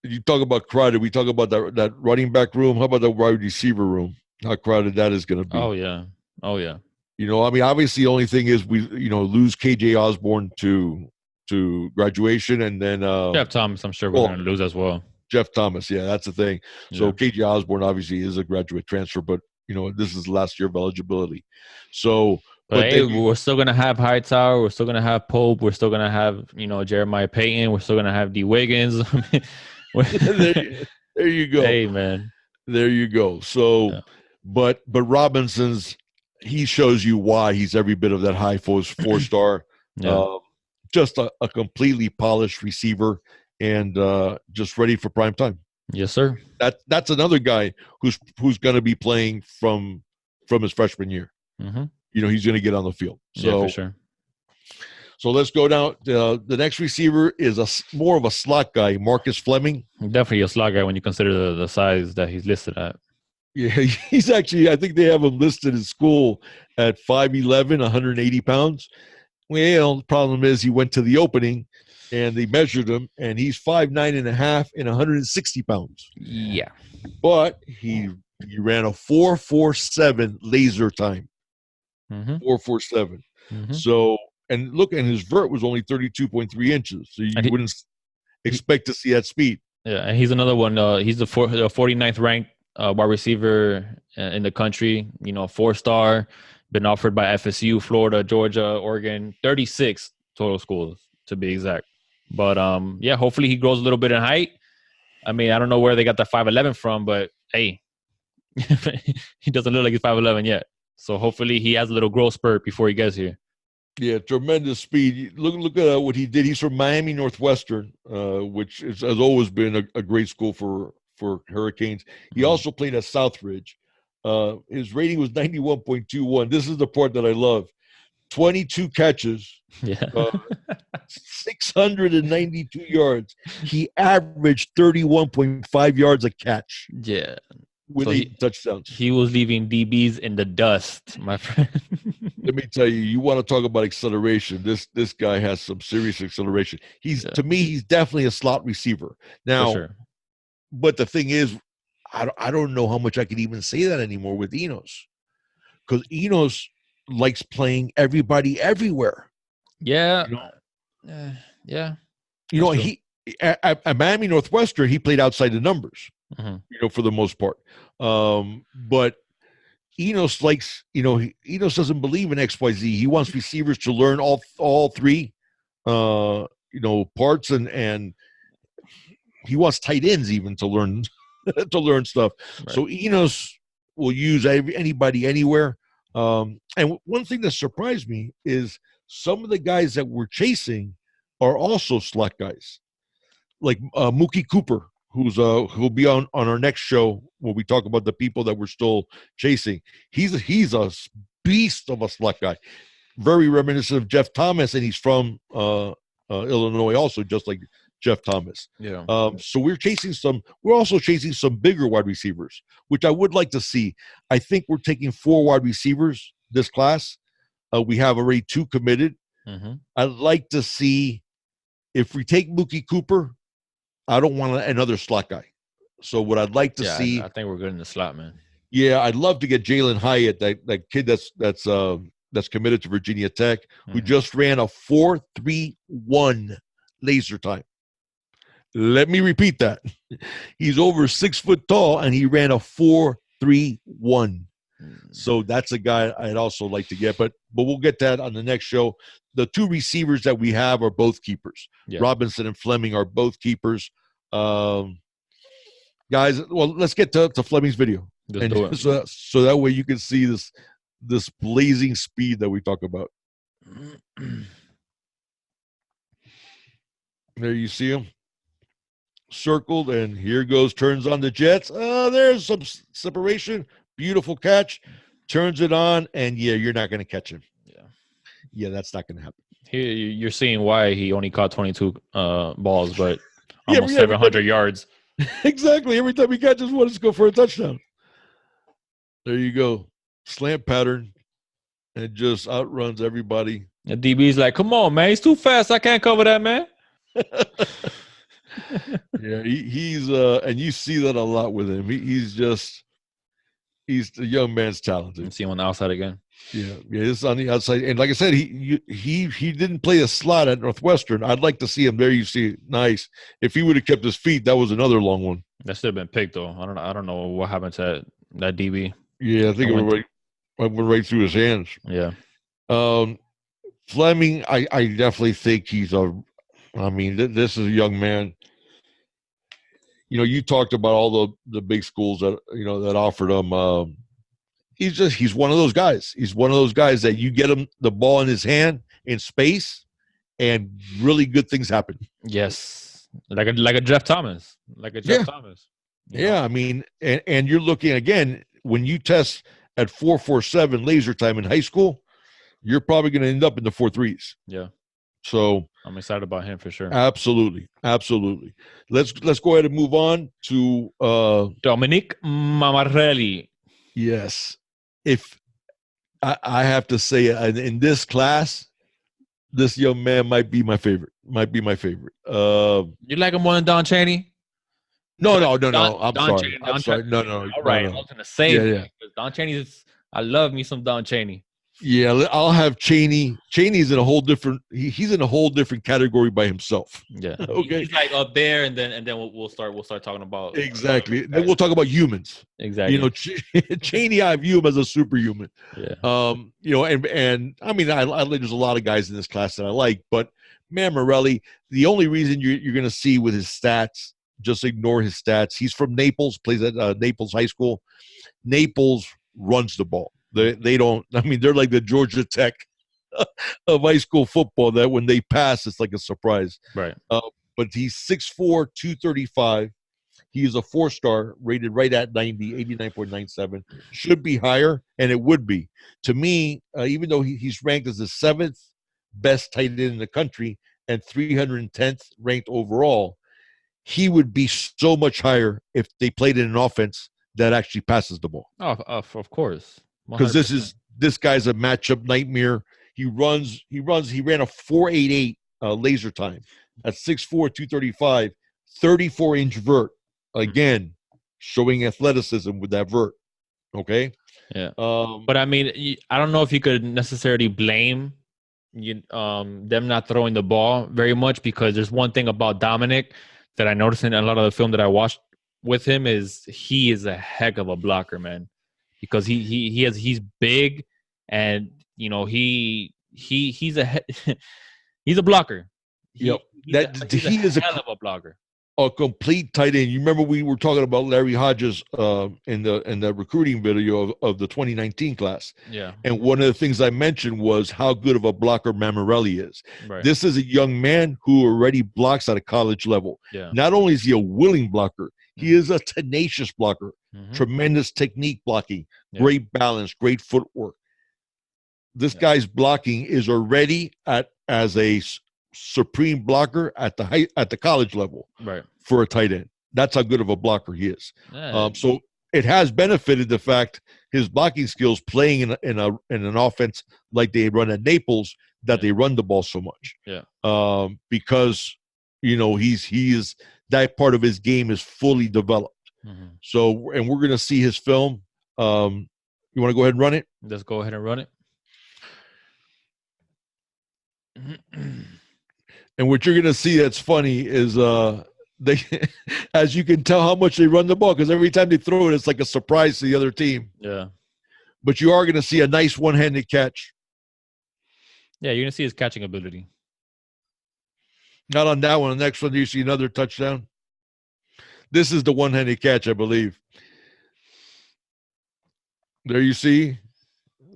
you talk about crowded. We talk about that running back room. How about the wide receiver room? How crowded that is going to be? Oh yeah. I mean, obviously, the only thing is we lose KJ Osborne to graduation, and then Jeff Thomas. I'm sure we're going to lose as well. Jeff Thomas, yeah, that's the thing. So KJ Osborne obviously is a graduate transfer, but this is the last year of eligibility. So, but hey, we're still gonna have Hightower, we're still gonna have Pope, we're still gonna have Jeremiah Payton, we're still gonna have D Wiggins. there you go. Hey man, there you go. So, but Robinson's, he shows you why he's every bit of that high four-star. Just a completely polished receiver. And just ready for prime time. Yes, sir. That's another guy who's going to be playing from his freshman year. Mm-hmm. He's going to get on the field. So, for sure. So let's go down. The next receiver is more of a slot guy, Marcus Fleming. Definitely a slot guy when you consider the size that he's listed at. Yeah, he's actually, I think they have him listed in school at 5'11", 180 pounds. Well, the problem is he went to the opening and they measured him, and he's 5'9.5" and 160 pounds. Yeah. But he ran a 4.47 laser time. Mm-hmm. 4.47. Mm-hmm. So, and look, and his vert was only 32.3 inches. So you wouldn't expect to see that speed. Yeah, and he's another one. He's the 49th ranked wide receiver in the country. 4-star, been offered by FSU, Florida, Georgia, Oregon, 36 total schools to be exact. But hopefully he grows a little bit in height. I mean, I don't know where they got that 5'11" from, but hey, he doesn't look like he's 5'11" yet. So hopefully he has a little growth spurt before he gets here. Yeah, tremendous speed. Look at what he did. He's from Miami Northwestern, which has always been a great school for Hurricanes. He also played at Southridge. His rating was 91.21. This is the part that I love. 22 catches, Yeah. 692 yards. He averaged 31.5 yards a catch Yeah. with So 8 touchdowns. he was leaving DBs in the dust, my friend. Let me tell you, you want to talk about acceleration. This guy has some serious acceleration. To me, he's definitely a slot receiver. Now, For sure. but the thing is, I don't know how much I can even say that anymore with Enos, because Enos likes playing everybody everywhere. Yeah. You know, Yeah. you know True. he at Miami Northwestern, he played outside the numbers, for the most part. But Enos likes, Enos doesn't believe in XYZ. He wants receivers to learn all three, parts, and he wants tight ends even to learn to learn stuff. Right. So Enos will use anybody anywhere. And one thing that surprised me is some of the guys that we're chasing are also slot guys, like Mookie Cooper, who'll be on our next show when we talk about the people that we're still chasing. He's a beast of a slot guy, very reminiscent of Jeff Thomas, and he's from Illinois also, just like Jeff Thomas. Yeah. So we're also chasing some bigger wide receivers, which I would like to see. I think we're taking 4 wide receivers this class. We have already 2 committed. I'd like to see, if we take Mookie Cooper, I don't want another slot guy. So what I'd like to see, I think we're good in the slot, man. Yeah, I'd love to get Jalen Hyatt, that kid that's committed to Virginia Tech, who just ran a 4.31 laser time. Let me repeat that. He's over 6 foot tall, and he ran a 4.31. So that's a guy I'd also like to get, but we'll get that on the next show. The 2 receivers that we have are both keepers. Yeah. Robinson and Fleming are both keepers. Guys, well, let's get to Fleming's video. So that way you can see this blazing speed that we talk about. There you see him. Circled, and here goes, turns on the jets. There's some separation. Beautiful catch. Turns it on, and you're not going to catch him. Yeah, that's not going to happen. Here you're seeing why he only caught 22 balls, but almost 700 yards. Exactly. Every time he catches one, let's go for a touchdown. There you go. Slant pattern, and just outruns everybody. The DB's like, come on, man. He's too fast. I can't cover that, man. Yeah, he's and you see that a lot with him. He's the young man's talented. You see him on the outside again. Yeah, it's on the outside. And like I said, he didn't play a slot at Northwestern. I'd like to see him there. You see, nice. If he would have kept his feet, that was another long one. That should have been picked, though. I don't know what happened to that DB. Yeah, I think it went right through his hands. Yeah. Fleming, I definitely think he's this is a young man. You talked about all the big schools that that offered him. He's one of those guys. He's one of those guys that you get him the ball in his hand in space, and really good things happen. Yes, like a Jeff Thomas, Thomas. Yeah, I mean, and you're looking again when you test at 4.47 laser time in high school, you're probably going to end up in the 4.3s. Yeah. So I'm excited about him for sure. Absolutely. Let's go ahead and move on to Dominique Morelli. Yes. If I have to say, in this class, this young man might be my favorite. You like him more than Don Cheney? No. I'm sorry. No. All right. I was going to say, yeah. Don Cheney I love me some Don Cheney. Yeah, I'll have Chaney. Chaney's in a whole different. He's in a whole different category by himself. Yeah. Okay. He's like up there, and then we'll start talking about exactly. Then we'll talk about humans. Exactly. Chaney, I view him as a superhuman. Yeah. And I mean, there's a lot of guys in this class that I like, but man, Morelli, the only reason you're going to see with his stats, just ignore his stats. He's from Naples, plays at Naples High School. Naples runs the ball. They don't. I mean, they're like the Georgia Tech of high school football. That when they pass, it's like a surprise. Right. But he's 6'4", 235. He is a 4-star, rated right at 90, 89.97. Should be higher, and it would be. To me, even though he's ranked as the 7th best tight end in the country and 310th ranked overall, he would be so much higher if they played in an offense that actually passes the ball. Oh, of course. Because this guy's a matchup nightmare. He ran a 4.88 laser time at 6'4", 235, 34-inch vert. Again, showing athleticism with that vert. Okay. Yeah. But I mean, I don't know if you could necessarily blame them not throwing the ball very much, because there's one thing about Dominic that I noticed in a lot of the film that I watched with him is he is a heck of a blocker, man. Because he's big, and he's a he's a blocker. He is a hell of a blocker. A complete tight end. You remember we were talking about Larry Hodges in the recruiting video of the 2019 class. Yeah. And one of the things I mentioned was how good of a blocker Morelli is. Right. This is a young man who already blocks at a college level. Yeah. Not only is he a willing blocker, he is a tenacious blocker. Tremendous technique blocking, great balance, great footwork. This guy's blocking is already as a supreme blocker at the college level, right, for a tight end. That's how good of a blocker he is. Yeah. So it has benefited the fact his blocking skills playing in an offense like they run at Naples, that they run the ball so much. Yeah. Because he is that part of his game is fully developed. So, and we're going to see his film. You want to go ahead and run it? Let's go ahead and run it. And what you're going to see that's funny is they, as you can tell how much they run the ball, because every time they throw it, it's like a surprise to the other team. Yeah. But you are going to see a nice one-handed catch. Yeah, you're going to see his catching ability. Not on that one. The next one, do you see another touchdown? This is the one-handed catch, I believe. There you see.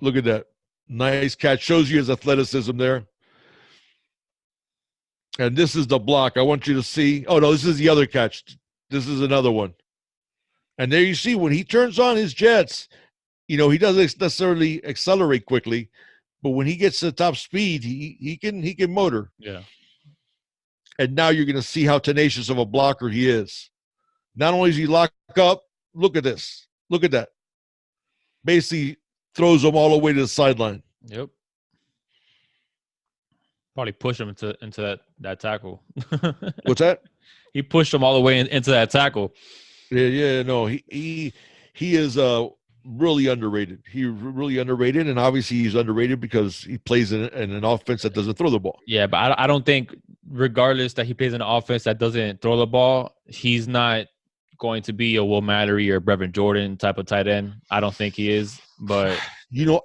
Look at that. Nice catch. Shows you his athleticism there. And this is the block. I want you to see. Oh, no, this is the other catch. This is another one. And there you see when he turns on his jets, he doesn't necessarily accelerate quickly, but when he gets to the top speed, he can motor. Yeah. And now you're going to see how tenacious of a blocker he is. Not only is he locked up, look at this. Look at that. Basically throws him all the way to the sideline. Yep. Probably pushed him into that tackle. What's that? He pushed him all the way into that tackle. Yeah. No, he is really underrated. He's really underrated, and obviously he's underrated because he plays in an offense that doesn't throw the ball. Yeah, but I don't think, regardless that he plays in an offense that doesn't throw the ball, he's not going to be a Will Mallory or Brevin Jordan type of tight end. I don't think he is, but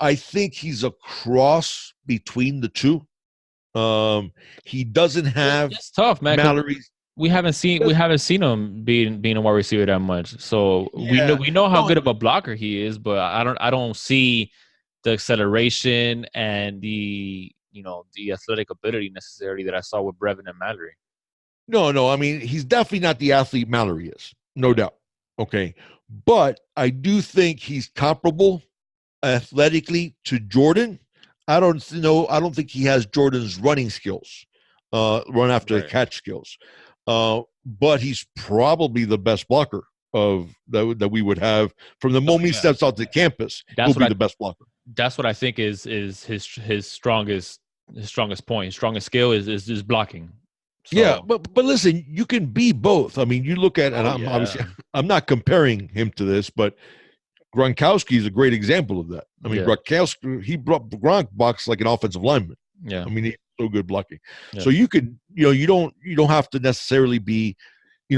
I think he's a cross between the two. He doesn't have. It's tough, man. Mallory's. We haven't seen him being a wide receiver that much. So we know how good of a blocker he is, but I don't see the acceleration and the athletic ability necessarily that I saw with Brevin and Mallory. No. I mean, he's definitely not the athlete Mallory is, no doubt. Okay, but I do think he's comparable athletically to Jordan. I don't think he has Jordan's running skills, run after the catch skills. But he's probably the best blocker that we would have from the moment he steps out to campus. He'll be the best blocker. That's what I think is his strongest point. His strongest skill is blocking. So, yeah, but listen, you can be both. I mean, you look at, and obviously I'm not comparing him to this, but Gronkowski is a great example of that. I mean, Gronk boxed like an offensive lineman. Yeah, I mean, he's so good blocking. Yeah. So you could, you don't have to necessarily be,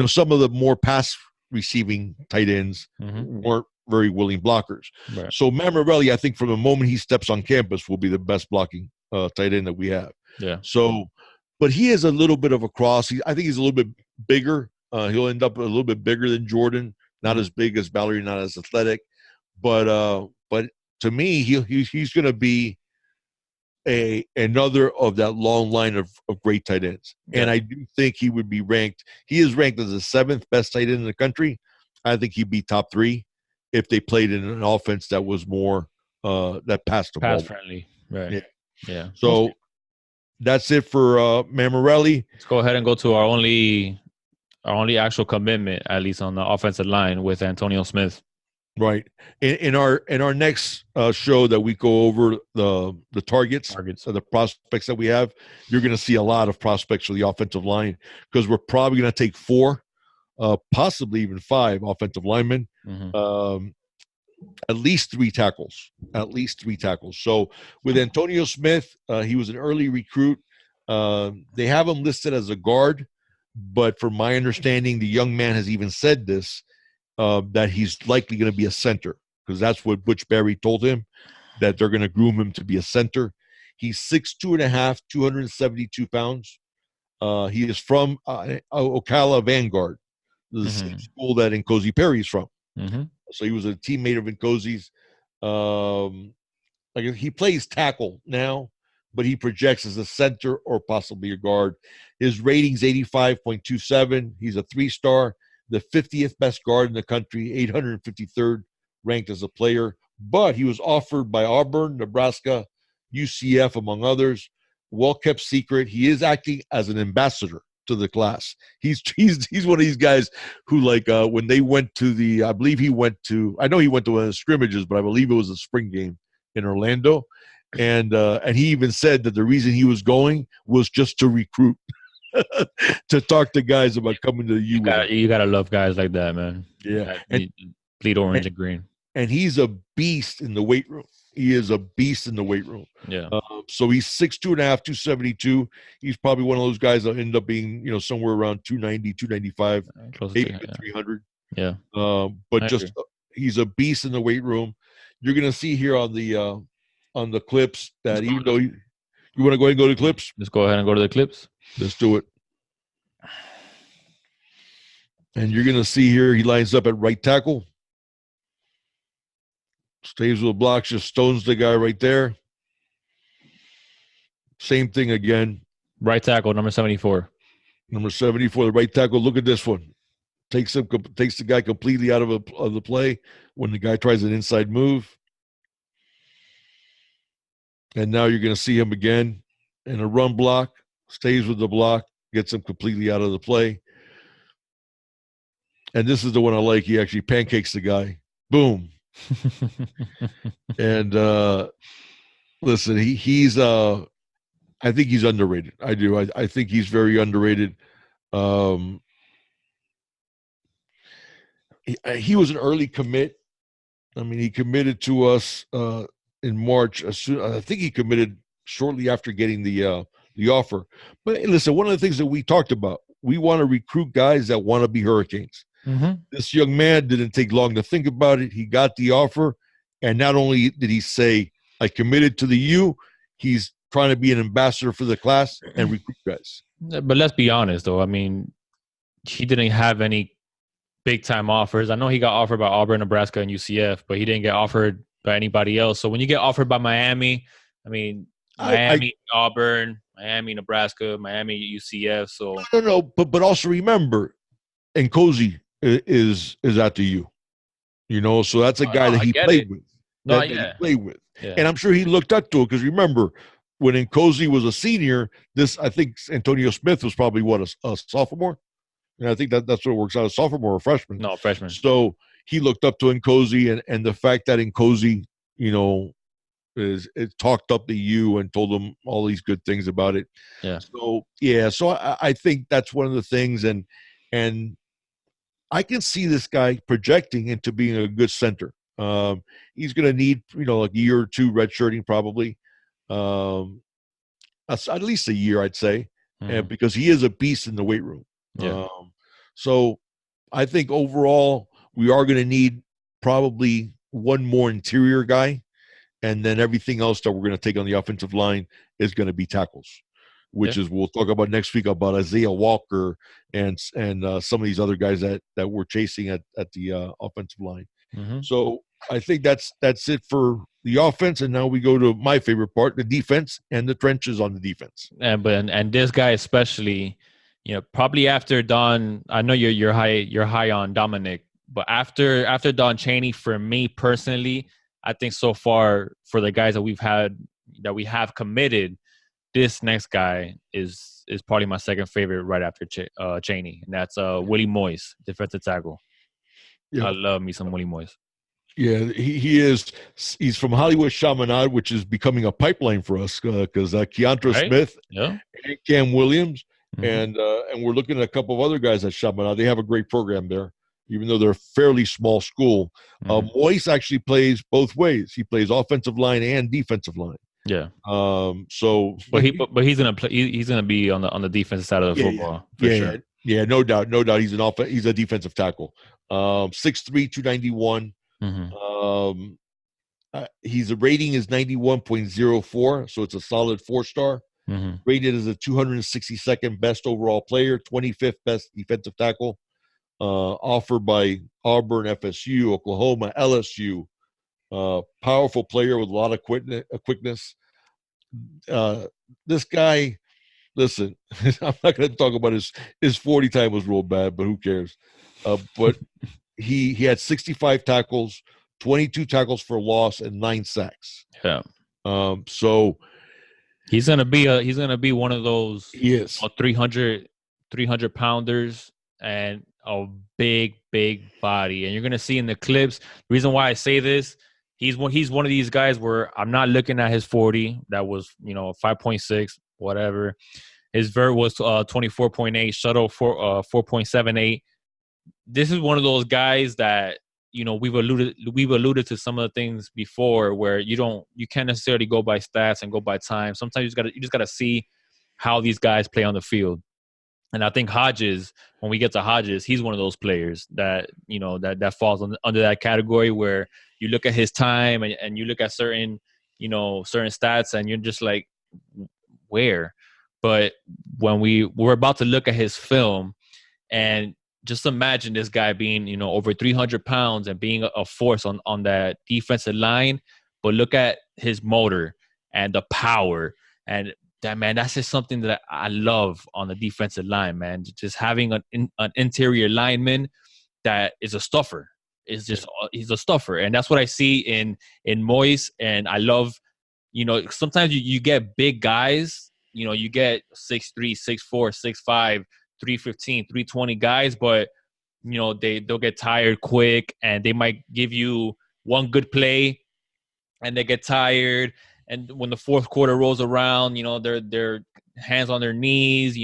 some of the more pass receiving tight ends weren't very willing blockers. Right. So Morelli, I think from the moment he steps on campus, will be the best blocking tight end that we have. Yeah. So, but he is a little bit of a cross. I think he's a little bit bigger. He'll end up a little bit bigger than Jordan. Not as big as Mallory, not as athletic. But to me, he's going to be another of that long line of great tight ends. Yeah. And I do think he would be ranked. He is ranked as the 7th best tight end in the country. I think he'd be top 3 if they played in an offense that was more that passed the ball. Pass friendly. Right. Yeah. So that's it for Morelli. Let's go ahead and go to our only actual commitment, at least on the offensive line, with Antonio Smith. Right. In our next show that we go over the targets. So the prospects that we have, you're going to see a lot of prospects for the offensive line, because we're probably going to take 4, possibly even 5 offensive linemen, at least 3 tackles. So with Antonio Smith, he was an early recruit. They have him listed as a guard, but from my understanding, the young man has even said this, that he's likely going to be a center, because that's what Butch Barry told him, that they're going to groom him to be a center. He's 6'2.5", 272 pounds. He is from Ocala Vanguard, the same school that Nkosi Perry's from. So he was a teammate of Nkosi's. He plays tackle now, but he projects as a center or possibly a guard. His rating's 85.27. He's a 3-star. The 50th best guard in the country, 853rd ranked as a player. But he was offered by Auburn, Nebraska, UCF, among others. Well-kept secret. He is acting as an ambassador to the class. He's one of these guys who, like, when they went to I know he went to one of the scrimmages, but I believe it was a spring game in Orlando. And he even said that the reason he was going was just to recruit. To talk to guys about coming to the U. You gotta love guys like that, man. Yeah, and bleed orange and green. And he's a beast in the weight room. He is a beast in the weight room. Yeah. So he's 6'2.5", 272. He's probably one of those guys that end up being, somewhere around 290, 295, maybe 300. Yeah. But he's a beast in the weight room. You're gonna see here on the clips that even though you want to go ahead and go to the clips. Let's go ahead and go to the clips. Let's do it. And you're going to see here he lines up at right tackle. Stays with the blocks, just stones the guy right there. Same thing again. Right tackle, number 74. Number 74, the right tackle. Look at this one. Takes the guy completely out of the play when the guy tries an inside move. And now you're going to see him again in a run block. Stays with the block, gets him completely out of the play. And this is the one I like. He actually pancakes the guy. Boom. And listen, he's I think he's underrated. I do. I think he's very underrated. He was an early commit. I mean, he committed to us in March. I think he committed shortly after getting the offer. But listen, one of the things that we talked about, we want to recruit guys that want to be Hurricanes. This young man didn't take long to think about it. He got the offer, and not only did he say, I committed to the U, he's trying to be an ambassador for the class and recruit guys. But let's be honest, though. I mean, he didn't have any big-time offers. I know he got offered by Auburn, Nebraska, and UCF, but he didn't get offered by anybody else. So when you get offered by Miami, I mean, Miami, Auburn, Miami, Nebraska, Miami, UCF. So no, but also remember, Nkosi is at the U. So that's a guy that he played with. He played with, and I'm sure he looked up to it because remember when Nkosi was a senior, I think Antonio Smith was probably a sophomore, and I think that's what it works out, a sophomore or freshman. No, freshman. So he looked up to Nkosi, and the fact that Nkosi, it talked up the U and told them all these good things about it. Yeah. So I think that's one of the things, and I can see this guy projecting into being a good center. He's going to need like a year or two redshirting probably, at least a year I'd say, because he is a beast in the weight room. Yeah. So I think overall we are going to need probably one more interior guy. And then everything else that we're going to take on the offensive line is going to be tackles, which is we'll talk about next week about Isaiah Walker and some of these other guys that we're chasing at the offensive line. So I think that's it for the offense, and now we go to my favorite part, the defense and the trenches on the defense. And this guy especially, probably after Don, I know you're high on Dominic, but after Don Cheney, for me personally, I think so far for the guys that we have committed, this next guy is probably my second favorite right after Chaney, and that's Willie Moyes, defensive tackle. Yeah. I love me some Willie Moyes. Yeah, he is. He's from Hollywood Chaminade, which is becoming a pipeline for us because Keontra Smith and Cam Williams, and we're looking at a couple of other guys at Chaminade. They have a great program there, even though they're a fairly small school. Moyes actually plays both ways. He plays offensive line and defensive line. Yeah. But he's gonna play. He's gonna be on the defensive side of the football. For sure. Yeah, no doubt. He's he's a defensive tackle. 6'3", 291. His rating is 91.04, so it's a solid 4-star. Rated as a 262nd best overall player, 25th best defensive tackle. Offered by Auburn, FSU, Oklahoma, LSU. Powerful player with a lot of quickness. This guy, listen, I'm not going to talk about his 40 time was real bad, but who cares? But he had 65 tackles, 22 tackles for loss, and 9 sacks. Yeah. So he's gonna be one of those 300 pounders and a big body, and you're gonna see in the clips. The reason why I say this, he's one of these guys where I'm not looking at his 40. That was 5.6, whatever. His vert was 24.8, shuttle 4.78. This is one of those guys that we've alluded to some of the things before where you can't necessarily go by stats and go by time. Sometimes you just gotta see how these guys play on the field. And I think Hodges, when we get to Hodges, he's one of those players that that falls under that category where you look at his time and you look at certain stats and you're just like, where? But when we're about to look at his film, and just imagine this guy being, over 300 pounds and being a force on that defensive line. But look at his motor and the power. And that's just something that I love on the defensive line, man. Just having an interior lineman that is a stuffer. He's a stuffer. And that's what I see in Moyes. And I love, sometimes you get big guys, you get 6'3", 6'4", 6'5", 315, 320 guys, but they'll get tired quick and they might give you one good play and they get tired. And when the fourth quarter rolls around, they're hands on their knees,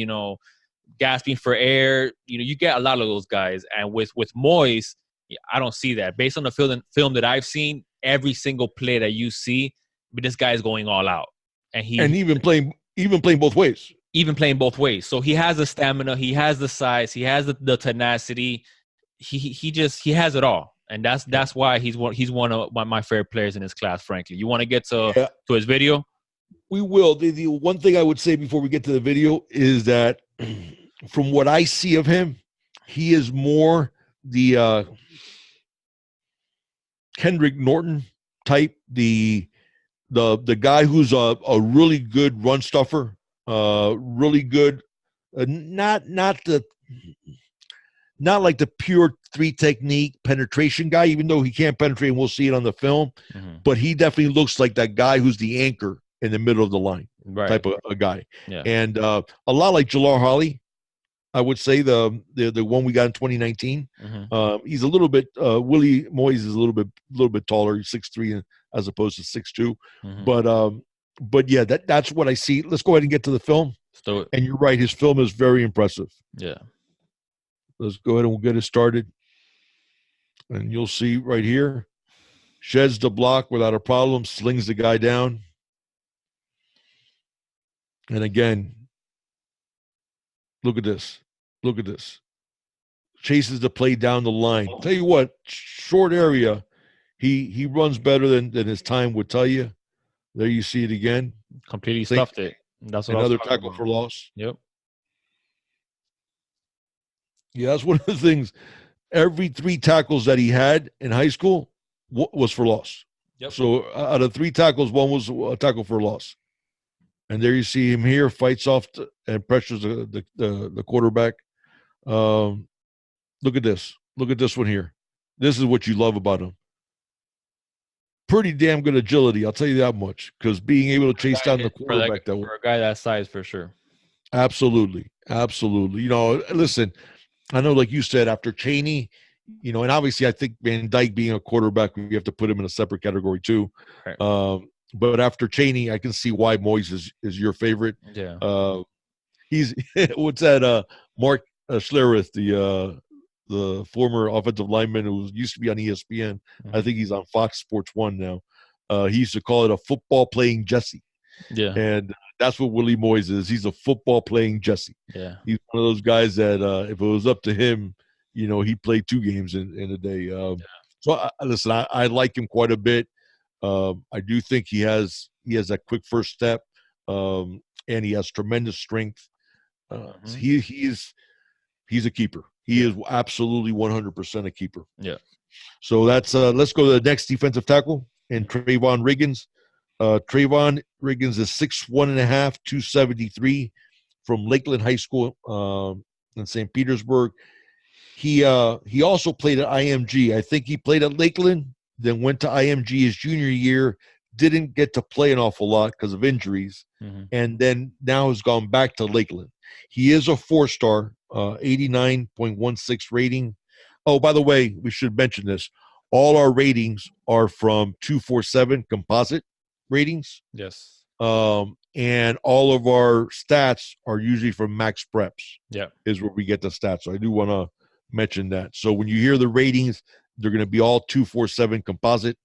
gasping for air. You get a lot of those guys. And with Moyes, I don't see that. Based on the film that I've seen, every single play that you see, this guy is going all out. And even playing both ways. Even playing both ways. So he has the stamina, he has the size, he has the tenacity. He has it all. And that's why he's one of my favorite players in his class, frankly. You want to get to his video? We will. The one thing I would say before we get to the video is that from what I see of him, he is more the Kendrick Norton type, the guy who's a really good run stuffer. Really good, not like the pure 3 technique penetration guy, even though he can't penetrate, and we'll see it on the film. But he definitely looks like that guy who's the anchor in the middle of the line, type of a guy. Yeah. And a lot like Jalal Holly, I would say the one we got in 2019. He's a little bit Willie Moyes is a little bit taller. He's 6'3" as opposed to 6'2". But yeah, that's what I see. Let's go ahead and get to the film. And you're right, his film is very impressive. Yeah. Let's go ahead and we'll get it started. And you'll see right here, sheds the block without a problem, slings the guy down. And again, look at this. Look at this. Chases the play down the line. Tell you what, short area, he runs better than his time would tell you. There you see it again. Completely stuffed it. That's what another tackle for loss. Yep. Yeah, that's one of the things. Every 3 tackles that he had in high school was for loss. Yep. So out of 3 tackles, one was a tackle for loss. And there you see him here, fights off and pressures the quarterback. Look at this. Look at this one here. This is what you love about him. Pretty damn good agility, I'll tell you that much. Because being able to chase down the quarterback for a guy that size, for sure. Absolutely, absolutely. You know, listen, I know, like you said, after Cheney, you know, and obviously I think Van Dyke being a quarterback, we have to put him in a separate category too. Right. But after Cheney, I can see why Moyes is your favorite. Yeah. He's what's that? Mark Schlereth, the former offensive lineman who used to be on ESPN. I think he's on Fox Sports 1 now. He used to call it a football playing Jesse. Yeah. And that's what Willie Moyes is. He's a football playing Jesse. Yeah. He's one of those guys that if it was up to him, you know, he played 2 games in a day. So listen, I like him quite a bit. I do think he has that quick first step, and he has tremendous strength. He's a keeper. He is absolutely 100% a keeper. Yeah. So that's let's go to the next defensive tackle and Trayvon Riggins. Trayvon Riggins is 6'1.5", 273 from Lakeland High School in St. Petersburg. He also played at IMG. I think he played at Lakeland, then went to IMG his junior year, didn't get to play an awful lot because of injuries, and then now has gone back to Lakeland. He is a 4-star, 89.16 rating. Oh, by the way, we should mention this. All our ratings are from 247 composite ratings. Yes. And all of our stats are usually from Max Preps. Yeah. Is where we get the stats. So I do want to mention that. So when you hear the ratings, they're going to be all 247 composite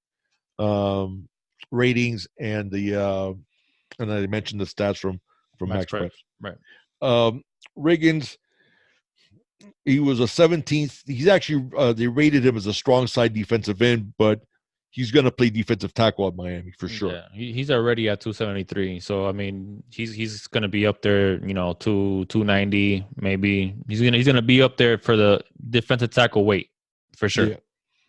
ratings, and and I mentioned the stats from Max Preps. Right. Riggins, he was a 17th. He's actually they rated him as a strong side defensive end, but he's going to play defensive tackle at Miami for sure. Yeah, he's already at 273. So I mean, he's going to be up there, you know, 290 maybe. He's gonna be up there for the defensive tackle weight for sure.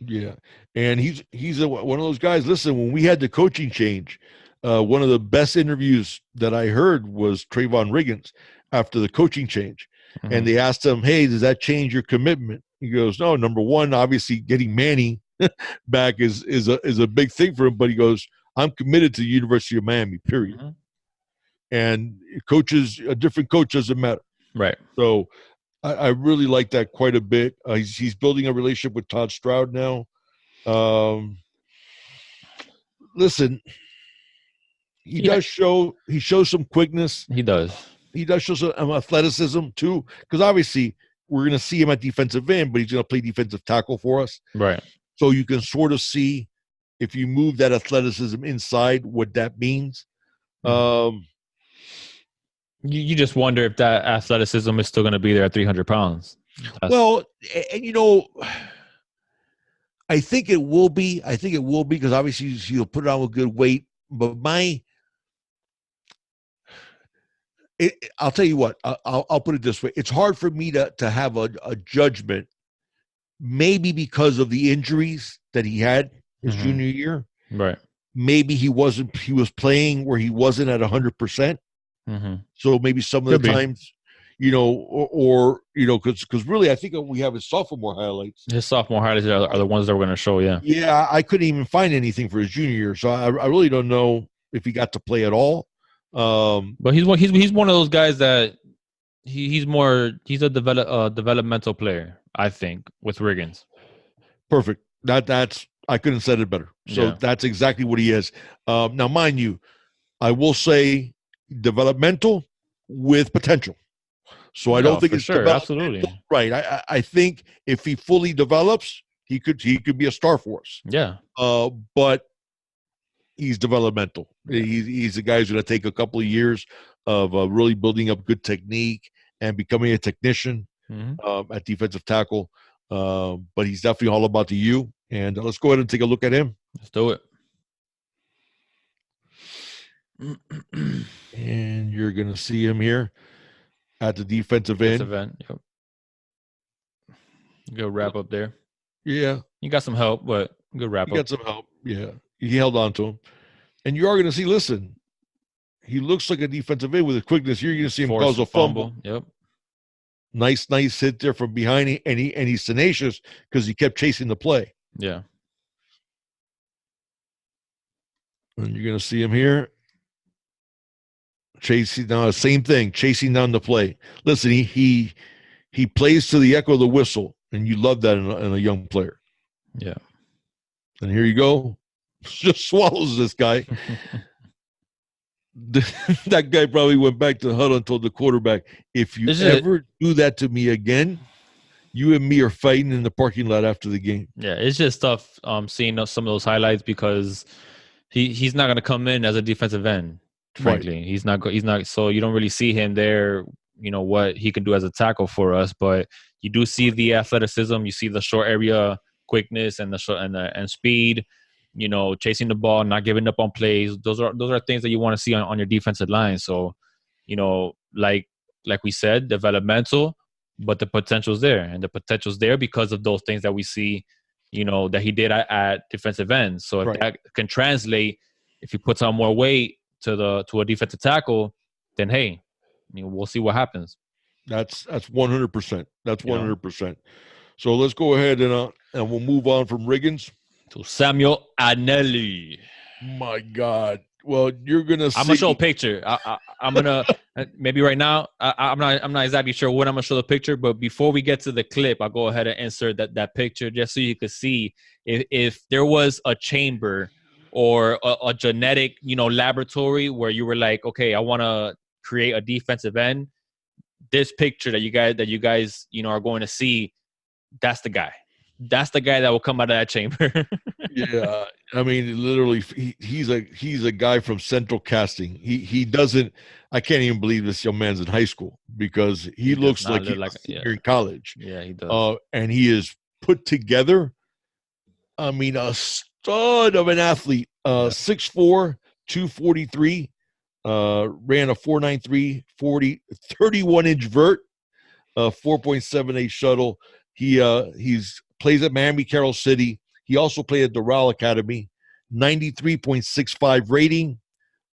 Yeah. And he's one of those guys. Listen, when we had the coaching change, one of the best interviews that I heard was Trayvon Riggins after the coaching change. And they asked him, hey, does that change your commitment? He goes, no, number one, obviously getting Manny back is a big thing for him. But he goes, I'm committed to the University of Miami, period. And coaches, a different coach doesn't matter. Right. So I really like that quite a bit. He's building a relationship with Todd Stroud now. Listen, he shows some quickness. He does. He does show some athleticism too, because obviously we're going to see him at defensive end, but he's going to play defensive tackle for us. Right. So you can sort of see if you move that athleticism inside, what that means. You just wonder if that athleticism is still going to be there at 300 pounds. Well, and you know, I think it will be. I think it will be because obviously he'll put it on with good weight. But I'll tell you what. I'll put it this way: it's hard for me to have a judgment, maybe because of the injuries that he had his junior year. Right. Maybe he was playing where he wasn't at 100%. So maybe some of the times, you know, or you know, because really, I think we have his sophomore highlights. His sophomore highlights are the ones that we're going to show. Yeah, I couldn't even find anything for his junior year, so I really don't know if he got to play at all. But he's one of those guys that he's a developmental player, I think, with Riggins. Perfect. That's I couldn't have said it better. So that's exactly what he is. Now, mind you, I will say developmental with potential. So I don't think it's absolutely right. I think if he fully develops, he could be a star for us. Yeah. But he's developmental. He's a guy who's going to take a couple of years of really building up good technique and becoming a technician at defensive tackle. But he's definitely all about the U. And let's go ahead and take a look at him. Let's do it. And you're going to see him here at the defensive end. Yep. Good wrap up there. Yeah. You got some help, but good wrap up. You got some help. Yeah. He held on to him. And you are going to see, listen, he looks like a defensive end with a quickness. You're going to see him cause a fumble. Yep. Nice hit there from behind, and he's tenacious because he kept chasing the play. Yeah. And you're going to see him here. Chasing down, same thing, chasing down the play. Listen, he plays to the echo of the whistle, and you love that in a young player. Yeah. And here you go. Just swallows this guy. That guy probably went back to the huddle and told the quarterback, if you ever do that to me again, you and me are fighting in the parking lot after the game. Yeah, it's just tough seeing some of those highlights because he's not going to come in as a defensive end, frankly. Right. He's not. So you don't really see him there, what he can do as a tackle for us. But you do see the athleticism. You see the short area quickness and and speed. Chasing the ball, not giving up on plays. Those are things that you want to see on your defensive line. So, like we said, developmental, but the potential's there, and the potential's there because of those things that we see, that he did at defensive end. So if that can translate, if he puts on more weight to a defensive tackle, then hey, we'll see what happens. That's 100%. That's 100%. So let's go ahead and we'll move on from Riggins to Samuel Anelli. My God. Well, you're gonna. I'm gonna show a picture. I'm gonna maybe right now. I'm not exactly sure when I'm gonna show the picture, but before we get to the clip, I'll go ahead and insert that picture just so you could see if there was a chamber or a genetic laboratory where you were like, okay, I want to create a defensive end. This picture that you guys are going to see, that's the guy. That's the guy that will come out of that chamber. Yeah, I mean, literally, he's a guy from Central Casting. He doesn't. I can't even believe this young man's in high school because he looks like he's in college. Yeah, he does. And he is put together. I mean, a stud of an athlete. 6'4", 243. Ran a 4.93 40 31-inch vert. 4.78 shuttle. He's plays at Miami Carroll City. He also played at Doral Academy. 93.65 rating,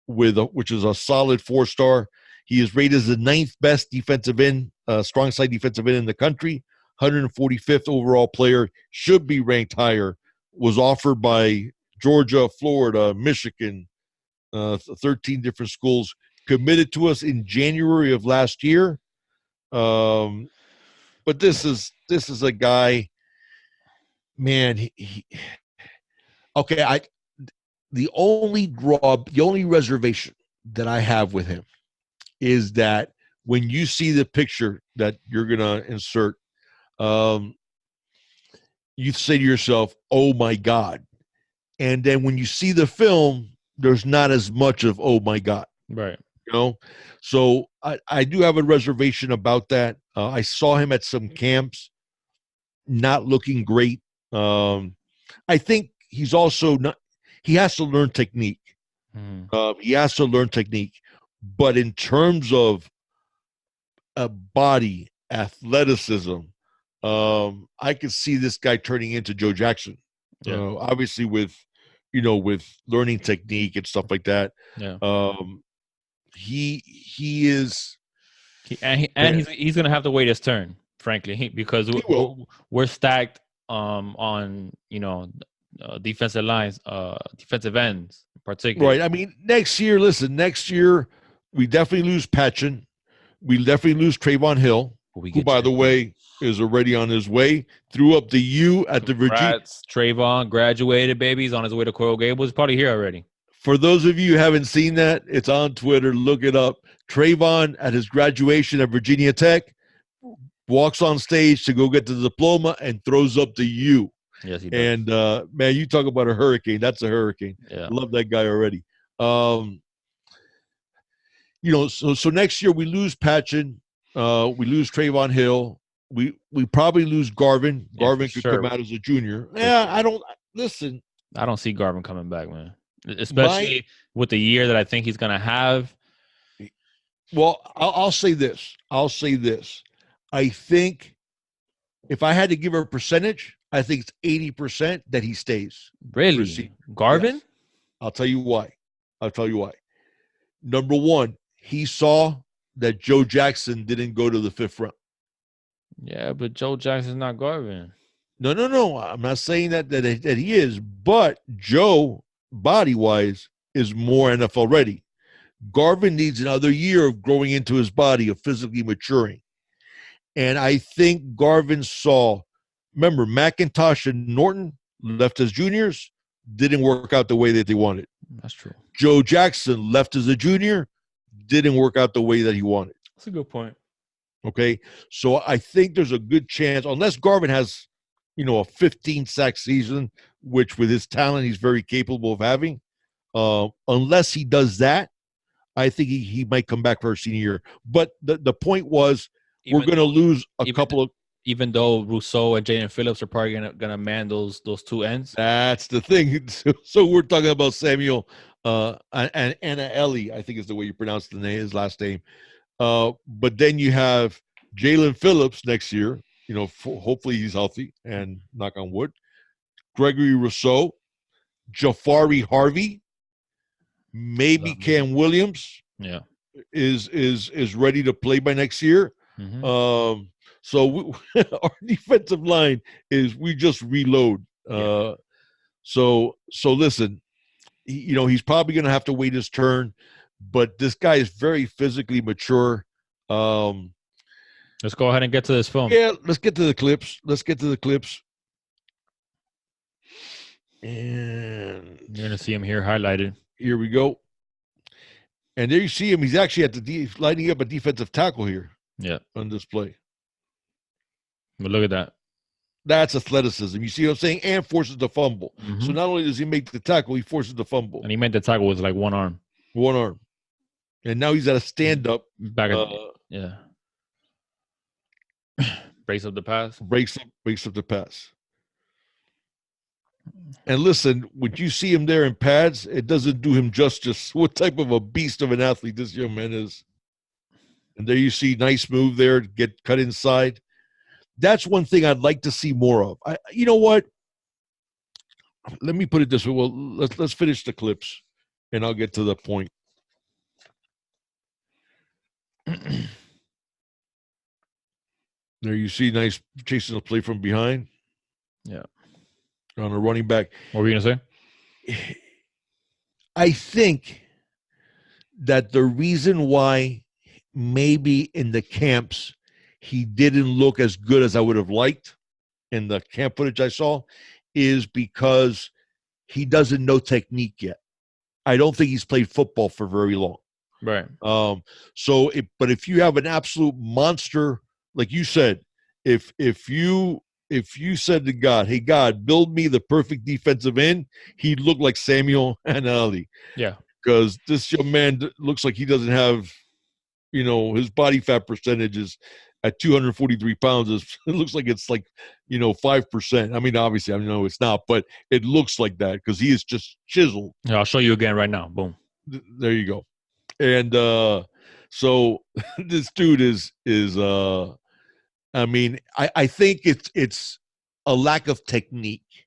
which is a solid 4-star. He is rated as the 9th best defensive end, strong side defensive end in the country. 145th overall player, should be ranked higher. Was offered by Georgia, Florida, Michigan, 13 different schools. Committed to us in January of last year. But this is a guy, man. The only reservation that I have with him is that when you see the picture that you're gonna insert, you say to yourself, "Oh my God," and then when you see the film, there's not as much of "Oh my God," right? So I do have a reservation about that. I saw him at some camps, not looking great. I think he's also not. He has to learn technique. He has to learn technique. But in terms of a body, athleticism, I could see this guy turning into Joe Jackson. Yeah. Obviously with learning technique and stuff like that. Yeah. He is, he's gonna have to wait his turn, frankly, because we're stacked on defensive lines, defensive ends, particularly. Right. I mean, next year we definitely lose Patchen. We definitely lose Trayvon Hill, who, by the way, is already on his way. Threw up the U at the Virginia. Trayvon graduated, baby. He's on his way to Coral Gables. Probably here already. For those of you who haven't seen that, it's on Twitter. Look it up. Trayvon, at his graduation at Virginia Tech, walks on stage to go get the diploma and throws up the U. Yes, he does. And, man, you talk about a hurricane. That's a hurricane. Yeah. Love that guy already. So next year we lose Patchen. We lose Trayvon Hill. We probably lose Garvin. Garvin could come out as a junior. I don't see Garvin coming back, man. Especially with the year that I think he's going to have. Well, I'll say this. I think if I had to give a percentage, I think it's 80% that he stays. Really? Garvin? I'll tell you why. Number one, he saw that Joe Jackson didn't go to the 5th round. Yeah, but Joe Jackson's not Garvin. No. I'm not saying that he is, but Joe, body-wise, is more NFL ready. Garvin needs another year of growing into his body, of physically maturing. And I think Garvin saw, remember, McIntosh and Norton left as juniors, didn't work out the way that they wanted. That's true. Joe Jackson left as a junior, didn't work out the way that he wanted. That's a good point. Okay, so I think there's a good chance, unless Garvin has, a 15-sack season, which with his talent he's very capable of having. Unless he does that, I think he might come back for a senior year. But the point was, we're going to lose a couple of. Even though Rousseau and Jaden Phillips are probably gonna man those two ends. That's the thing. So we're talking about Samuel and Anna-Eli, I think is the way you pronounce his last name. But then you have Jalen Phillips next year. Hopefully he's healthy and knock on wood. Gregory Rousseau, Jafari Harvey, maybe Cam Williams. Yeah, is ready to play by next year. Mm-hmm. So our defensive line we just reload. So listen, he's probably going to have to wait his turn, but this guy is very physically mature. Let's go ahead and get to this film. Yeah, let's get to the clips. And you're going to see him here highlighted. Here we go. And there you see him. He's actually at lining up a defensive tackle here. Yeah. On display. But look at that. That's athleticism. You see what I'm saying? And forces the fumble. Mm-hmm. So not only does he make the tackle, he forces the fumble. And he made the tackle with like one arm. And now he's at a stand-up. Back yeah. Breaks up the pass. Breaks up the pass. And listen, when you see him there in pads, it doesn't do him justice. What type of a beast of an athlete this young man is. And there you see, nice move there, get cut inside. That's one thing I'd like to see more of. You know what? Let me put it this way. Well, let's finish the clips, and I'll get to the point. There you see, nice chasing the play from behind. Yeah. On a running back. What were you going to say? I think that the reason why maybe in the camps he didn't look as good as I would have liked in the camp footage I saw is because he doesn't know technique yet. I don't think he's played football for very long. Right. But if you have an absolute monster, like you said, if you said to God, hey, God, build me the perfect defensive end, he'd look like Samuel Anna-Eli. Yeah. Because this young man looks like he doesn't have, his body fat percentage is at 243 pounds. It looks like it's like, 5%. I mean, obviously, I know it's not, but it looks like that because he is just chiseled. Yeah, I'll show you again right now. Boom. There you go. And so this dude is I mean, I think it's a lack of technique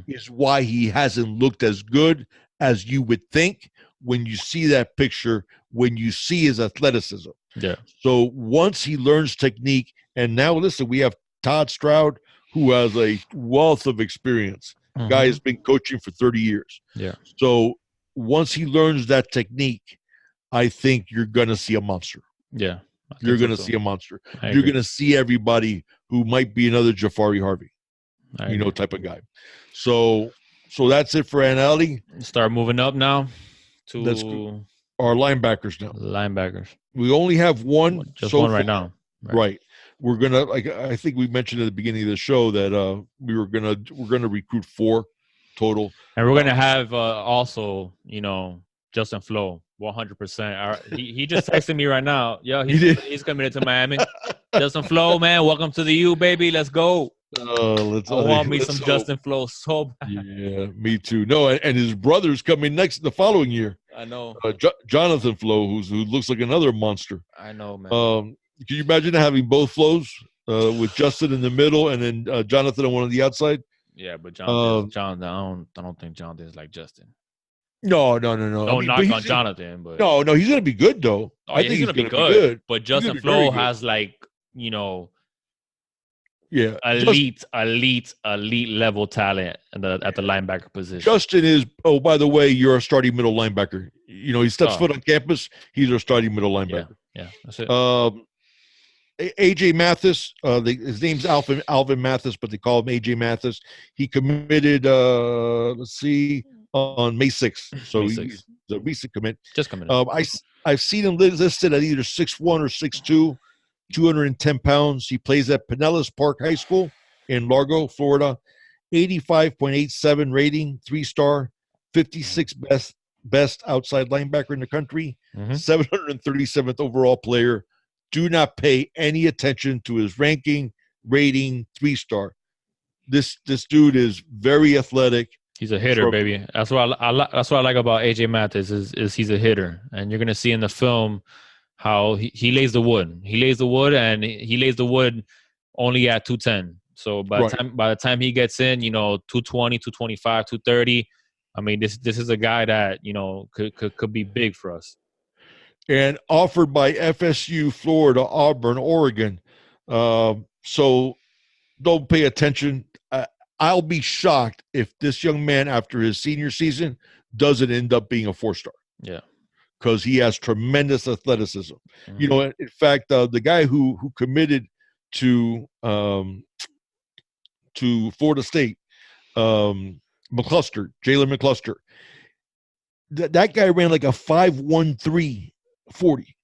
is why he hasn't looked as good as you would think when you see that picture, when you see his athleticism. Yeah. So once he learns technique, and now listen, we have Todd Stroud, who has a wealth of experience. Guy has been coaching for 30 years. Yeah. So once he learns that technique, I think you're going to see a monster. Yeah. You're going to see a monster. You're going to see everybody who might be another Jafari Harvey, type of guy. So that's it for Anna-Eli. Start moving up now to our linebackers now. Linebackers. We only have one. Just one right now. Right. We're going to, I think we mentioned at the beginning of the show that we're going to recruit 4 total. And we're going to have also, Justin Flo. 100%. He just texted me right now. Yo, he's coming to Miami. Justin Flo, man, welcome to the U, baby. Let's go. I want me some Justin Flo so bad. Yeah, me too. No, and his brother's coming the following year. I know. Jonathan Flo, who looks like another monster. I know, man. Can you imagine having both Flows with Justin in the middle and then Jonathan on one on the outside? Yeah, but Jonathan, I don't think Jonathan is like Justin. No. I Don't mean, but knock on Jonathan, but no, he's going to be good though. oh I yeah, think he's he's gonna be going to be good. good. But He's going Justin to be very Flo good. has like, you know, Yeah, elite level talent at the linebacker position. Justin is. Oh, by the way, you're a starting middle linebacker. You know, he steps Oh foot on campus. He's a starting middle yeah, linebacker. yeah, that's it. AJ Mathis, his name's Alvin Mathis, but they call him AJ Mathis. He committed, let's see, on May 6th. So May he's 6th. a recent commit. Just coming up. I've seen him listed at either 6'1" or 6'2", 210 pounds. He plays at Pinellas Park High School in Largo, Florida. 85.87 rating, 3-star, 56 best outside linebacker in the country, 737th overall player. Do not pay any attention to his ranking, rating, 3-star. This dude is very athletic. He's a hitter, baby. That's what that's what I like about AJ Mathis is he's a hitter, and you're gonna see in the film how he lays the wood. He lays the wood, and he lays the wood only at 210. So by the time he gets in, you know, 220, 225, 230. I mean, this is a guy that, you know, could be big for us. And offered by FSU, Florida, Auburn, Oregon. So don't pay attention. I'll be shocked if this young man, after his senior season, doesn't end up being a 4-star. Yeah, because he has tremendous athleticism. You know, in fact, the guy who committed to Florida State, Jalen McCluster, that guy ran like a 5.13 40.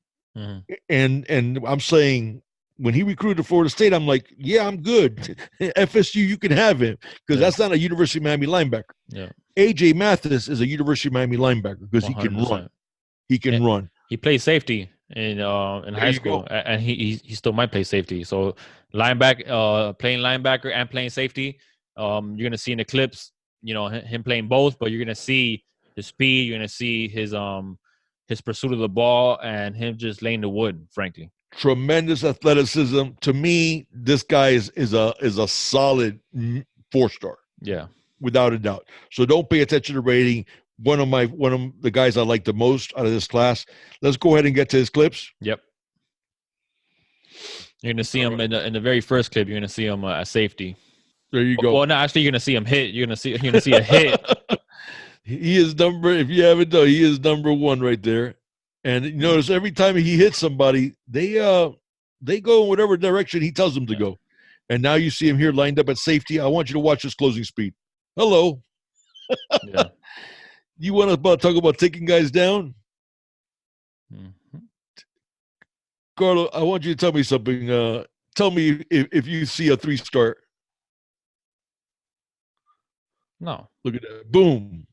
And I'm saying, when he recruited to Florida State, I'm like, yeah, I'm good. FSU, you can have him, because that's not a University of Miami linebacker. Yeah. AJ Mathis is a University of Miami linebacker because he can run. He can run. He plays safety in high school, and he still might play safety. So playing linebacker and playing safety, you're gonna see in the clips, you know, him playing both, but you're gonna see his speed. You're gonna see his pursuit of the ball and him just laying the wood. Frankly, tremendous athleticism. To me, this guy is a solid 4-star. Yeah, without a doubt. So don't pay attention to rating. One of the guys I like the most out of this class. Let's go ahead and get to his clips. Yep. You're gonna see him in the very first clip. You're gonna see him at safety. There you go. Well, no, actually, you're gonna see him hit. You're gonna see a hit. He is if you haven't done, he is number 1 right there. And you notice every time he hits somebody, they go in whatever direction he tells them to go. And now you see him here lined up at safety. I want you to watch his closing speed. Hello. Yeah. You want to talk about taking guys down? Carlo, I want you to tell me something. Tell me if you see a 3-star. No. Look at that. Boom.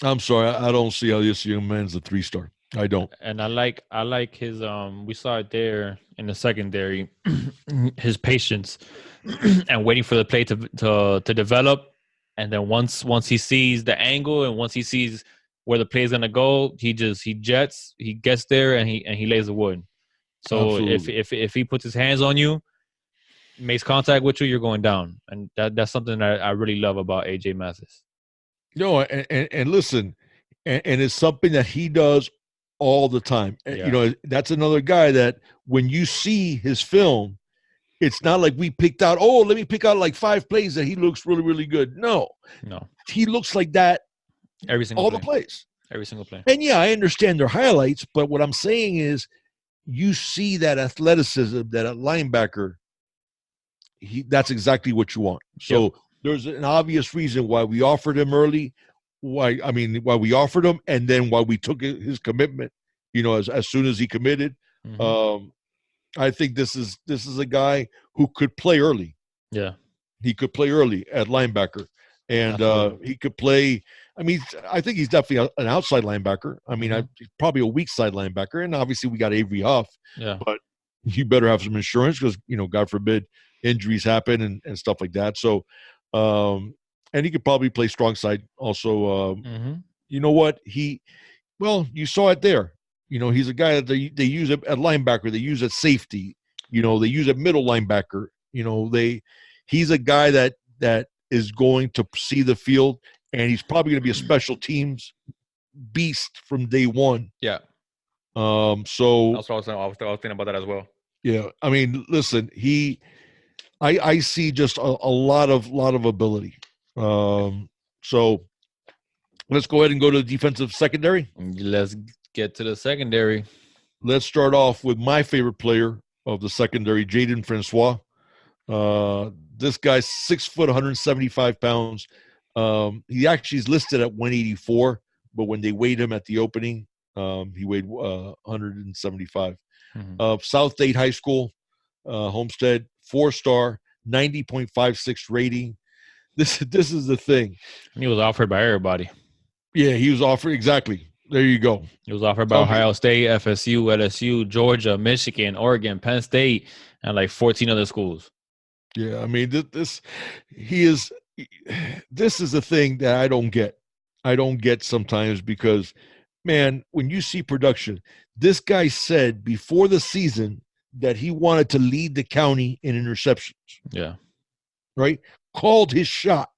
I'm sorry. I don't see how this young man's a 3-star. I don't. And I like his we saw it there in the secondary, his patience and waiting for the play to develop. And then once he sees the angle and once he sees where the play is gonna go, he gets there and he lays the wood. So if he puts his hands on you, makes contact with you, you're going down. And that's something that I really love about AJ Mathis. No, and listen, and it's something that he does all the time. Yeah. You know, that's another guy that when you see his film, it's not like we picked out, let me pick out like 5 plays that he looks really, really good. No. He looks like that every single the plays. Every single play. And yeah, I understand their highlights, but what I'm saying is you see that athleticism, that a linebacker, that's exactly what you want. So there's an obvious reason why we offered him early, why we offered him, and then why we took his commitment, you know, as soon as he committed. I think this is a guy who could play early. Yeah. He could play early at linebacker. And he could play. I mean, I think he's definitely an outside linebacker. I mean, probably a weak side linebacker. And obviously we got Avery Huff. Yeah. But you better have some insurance because, you know, God forbid injuries happen and stuff like that. So, and he could probably play strong side also. You know what? You saw it there. You know, he's a guy that they use at linebacker. They use at safety. You know, they use at middle linebacker. You know, he's a guy that is going to see the field, and he's probably going to be a special teams beast from day one. Yeah. So That's what I was thinking about that as well. Yeah, I mean, listen, I see just a lot of ability. So let's go ahead and go to the defensive secondary. Let's get to the secondary. Let's start off with my favorite player of the secondary, Jaden Francois. This guy's 6 foot, 175 pounds. He actually is listed at 184, but when they weighed him at the opening, he weighed 175. South Dade High School, Homestead, 4-star, 90.56 rating. This is the thing. He was offered by everybody. Yeah, he was offered. Exactly. There you go. He was offered by Ohio State, FSU, LSU, Georgia, Michigan, Oregon, Penn State, and like 14 other schools. Yeah, I mean, this is the thing that I don't get. I don't get sometimes because, man, when you see production, this guy said before the season that he wanted to lead the county in interceptions. Yeah. Right? Called his shot.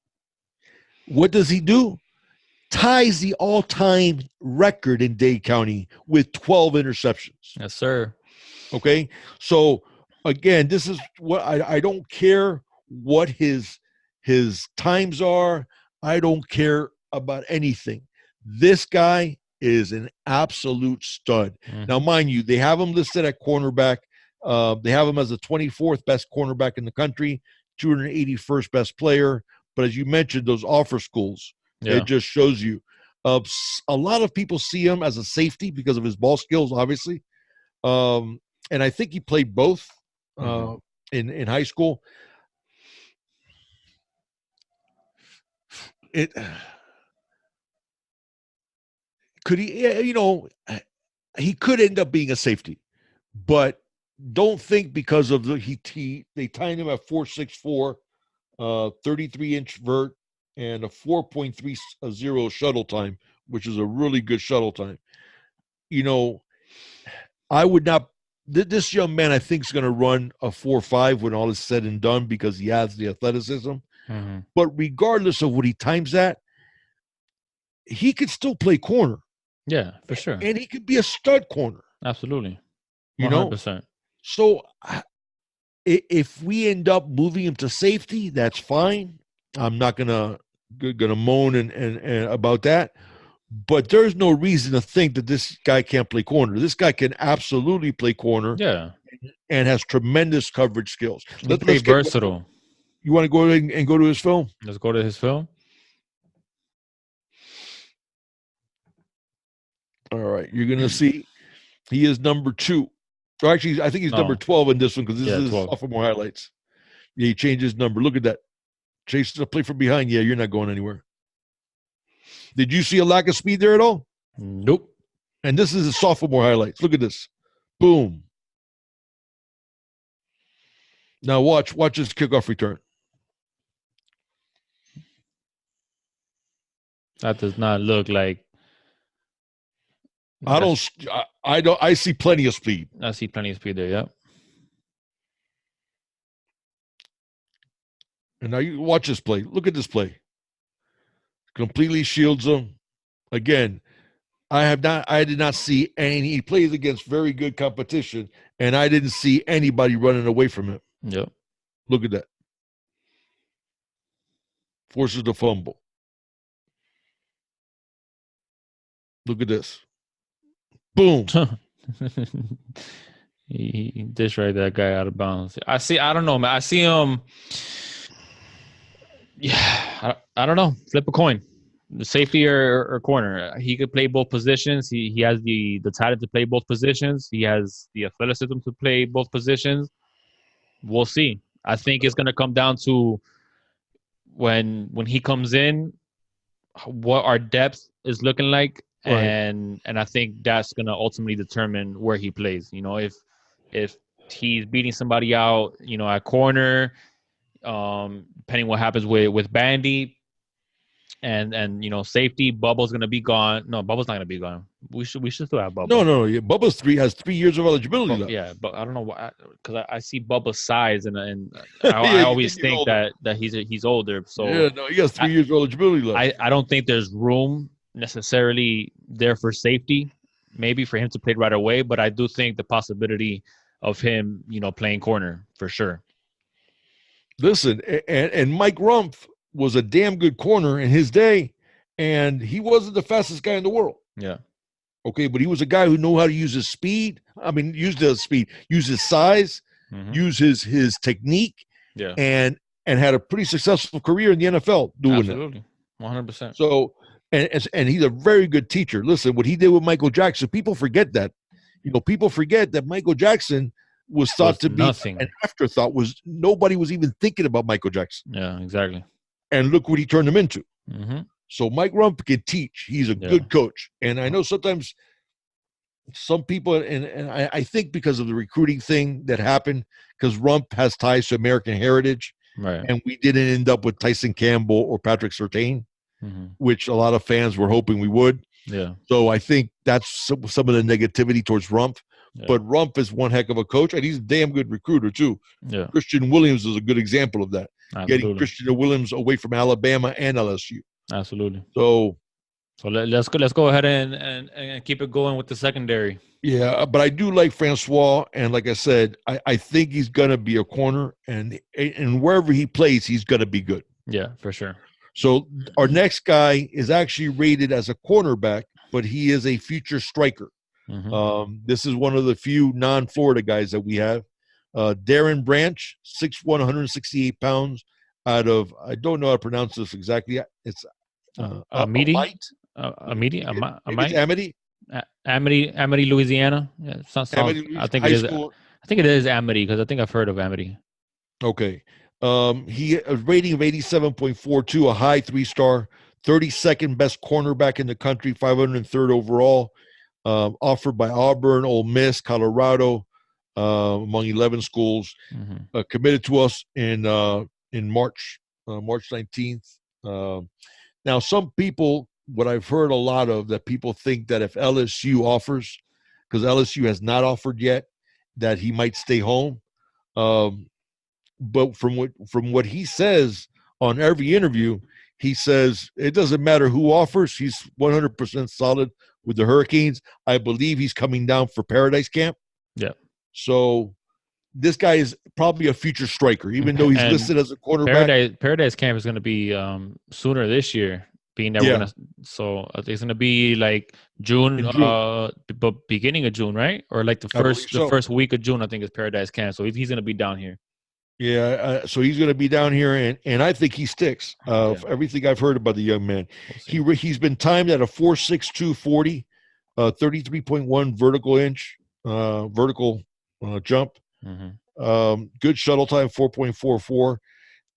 What does he do? Ties the all-time record in Dade County with 12 interceptions. Yes, sir. Okay? So, again, this is what I don't care what his times are. I don't care about anything. This guy is an absolute stud. Now, mind you, they have him listed at cornerback. They have him as the 24th best cornerback in the country, 281st best player. But as you mentioned, those offer schools, it just shows you. A lot of people see him as a safety because of his ball skills, obviously. And I think he played both in high school. Could he, he could end up being a safety, but don't think because of they tied him at 4.64, 33-inch vert, and a 4.30 shuttle time, which is a really good shuttle time. I would not. This young man, I think, is going to run a 4.5 when all is said and done because he has the athleticism. But regardless of what he times at, he could still play corner. Yeah, for sure. And he could be a stud corner. Absolutely. 100%. So if we end up moving him to safety, that's fine. I'm not gonna moan and about that. But there's no reason to think that this guy can't play corner. This guy can absolutely play corner. Yeah. And has tremendous coverage skills. Let's be versatile. You want to go ahead and go to his film? Let's go to his film. All right. You're going to see he is number 2. Or actually, I think he's number 12 in this one because this is 12. sophomore highlights. Yeah, he changed his number. Look at that. Chases a play from behind. Yeah, you're not going anywhere. Did you see a lack of speed there at all? Nope. And this is his sophomore highlights. Look at this. Boom. Now watch his kickoff return. That does not look like. I see plenty of speed. I see plenty of speed there. Yep. And now you watch this play. Look at this play. Completely shields him. Again, I did not see any. He plays against very good competition, and I didn't see anybody running away from him. Yep. Look at that. Forces the fumble. Look at this. Boom. He dish right that guy out of bounds. I don't know, man. I see him. Yeah, I don't know. Flip a coin. The safety or corner. He could play both positions. He has the talent to play both positions. He has the athleticism to play both positions. We'll see. I think it's going to come down to when he comes in, what our depth is looking like. Right. And I think that's going to ultimately determine where he plays. If he's beating somebody out, at corner, depending what happens with Bandy, and safety. Bubba's gonna be gone. No, Bubba's not gonna be gone. We should still have Bubba. No. Yeah, Bubba's has 3 years of eligibility left. Yeah, but I don't know why, because I see Bubba's size and Yeah, I you always he's think older. that he's older. So Yeah, no, he has 3 years of eligibility left. I don't think there's room necessarily there for safety, maybe for him to play right away. But I do think the possibility of him, playing corner for sure. Listen, and Mike Rumpf was a damn good corner in his day, and he wasn't the fastest guy in the world. Yeah. Okay, but he was a guy who knew how to use his speed. I mean, use his size, use his technique, and had a pretty successful career in the NFL doing Absolutely. that. 100%. So, and he's a very good teacher. Listen, what he did with Michael Jackson, people forget that. People forget that Michael Jackson was thought to be an afterthought. Nobody was even thinking about Michael Jackson. Yeah, exactly. And look what he turned him into. So Mike Rump can teach. He's a good coach. And I know sometimes some people, and I think because of the recruiting thing that happened, because Rump has ties to American heritage, right? And we didn't end up with Tyson Campbell or Patrick Surtain, which a lot of fans were hoping we would. Yeah. So I think that's some of the negativity towards Rump. Yeah. But Rump is one heck of a coach, and he's a damn good recruiter too. Yeah. Christian Williams is a good example of that. Absolutely. Getting Christian Williams away from Alabama and LSU. Absolutely. So let's go ahead and keep it going with the secondary. Yeah, but I do like Francois, and like I said, I think he's gonna be a corner, and wherever he plays, he's gonna be good. Yeah, for sure. So our next guy is actually rated as a cornerback, but he is a future striker. This is one of the few non-Florida guys that we have. Darren Branch, 6'1", 168 pounds, out of, I don't know how to pronounce this exactly. It's Amity, Amity, Louisiana. Yeah, Amity, I think it is. I think it is Amity because I think I've heard of Amity. Okay. He a rating of 87.42, a high 3-star, 32nd best cornerback in the country, 503rd overall. Offered by Auburn, Ole Miss, Colorado, among 11 schools. Committed to us in March 19th. Now, some people, what I've heard a lot of, that people think that if LSU offers, because LSU has not offered yet, that he might stay home. But from what he says on every interview, he says it doesn't matter who offers. He's 100% solid with the Hurricanes. I believe he's coming down for Paradise Camp. Yeah. So this guy is probably a future striker, even though he's listed as a quarterback. Paradise Camp is going to be sooner this year, being that we're going to. So it's going to be like June, but beginning of June, right? Or like the first week of June, I think is Paradise Camp. So he's going to be down here. Yeah, so he's going to be down here, and I think he sticks. Everything I've heard about the young man, he's been timed at a 4.62 40, 33.1 vertical jump. Good shuttle time, 4.44.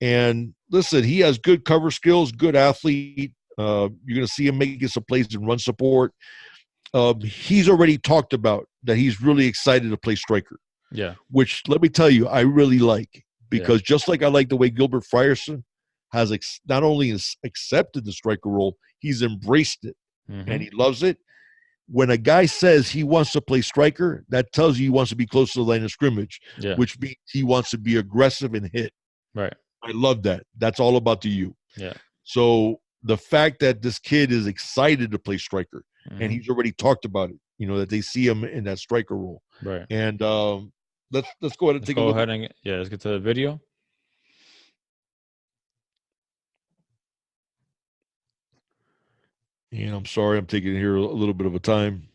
And listen, he has good cover skills, good athlete. You're going to see him making some plays in run support. He's already talked about that he's really excited to play striker. Yeah, which let me tell you, I really like. Because just like I like the way Gilbert Frierson has not only accepted the striker role, he's embraced it, and he loves it. When a guy says he wants to play striker, that tells you he wants to be close to the line of scrimmage, which means he wants to be aggressive and hit. Right. I love that. That's all about the you. Yeah. So the fact that this kid is excited to play striker, and he's already talked about it, that they see him in that striker role. Right. And Let's go ahead and take a look. Let's get to the video. And I'm sorry, I'm taking here a little bit of a time.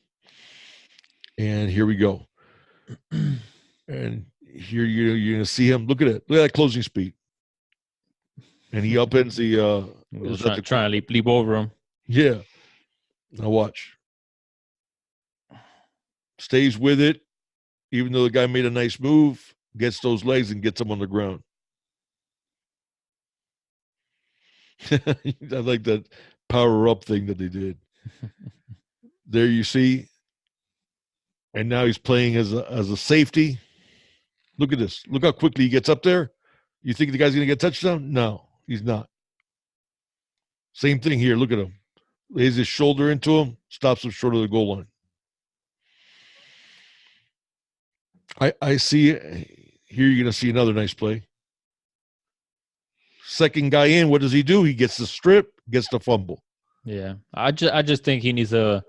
And here we go. And here you're going to see him. Look at it. Look at that closing speed. And he upends the. Trying to leap over him. Yeah. Now watch. Stays with it, even though the guy made a nice move. Gets those legs and gets him on the ground. I like that power up thing that they did. There you see. And now he's playing as a safety. Look at this. Look how quickly he gets up there. You think the guy's going to get a touchdown? No, he's not. Same thing here. Look at him. Lays his shoulder into him, stops him short of the goal line. I see here. You're going to see another nice play. Second guy in, what does he do? He gets the strip, gets the fumble. Yeah, I just think he needs to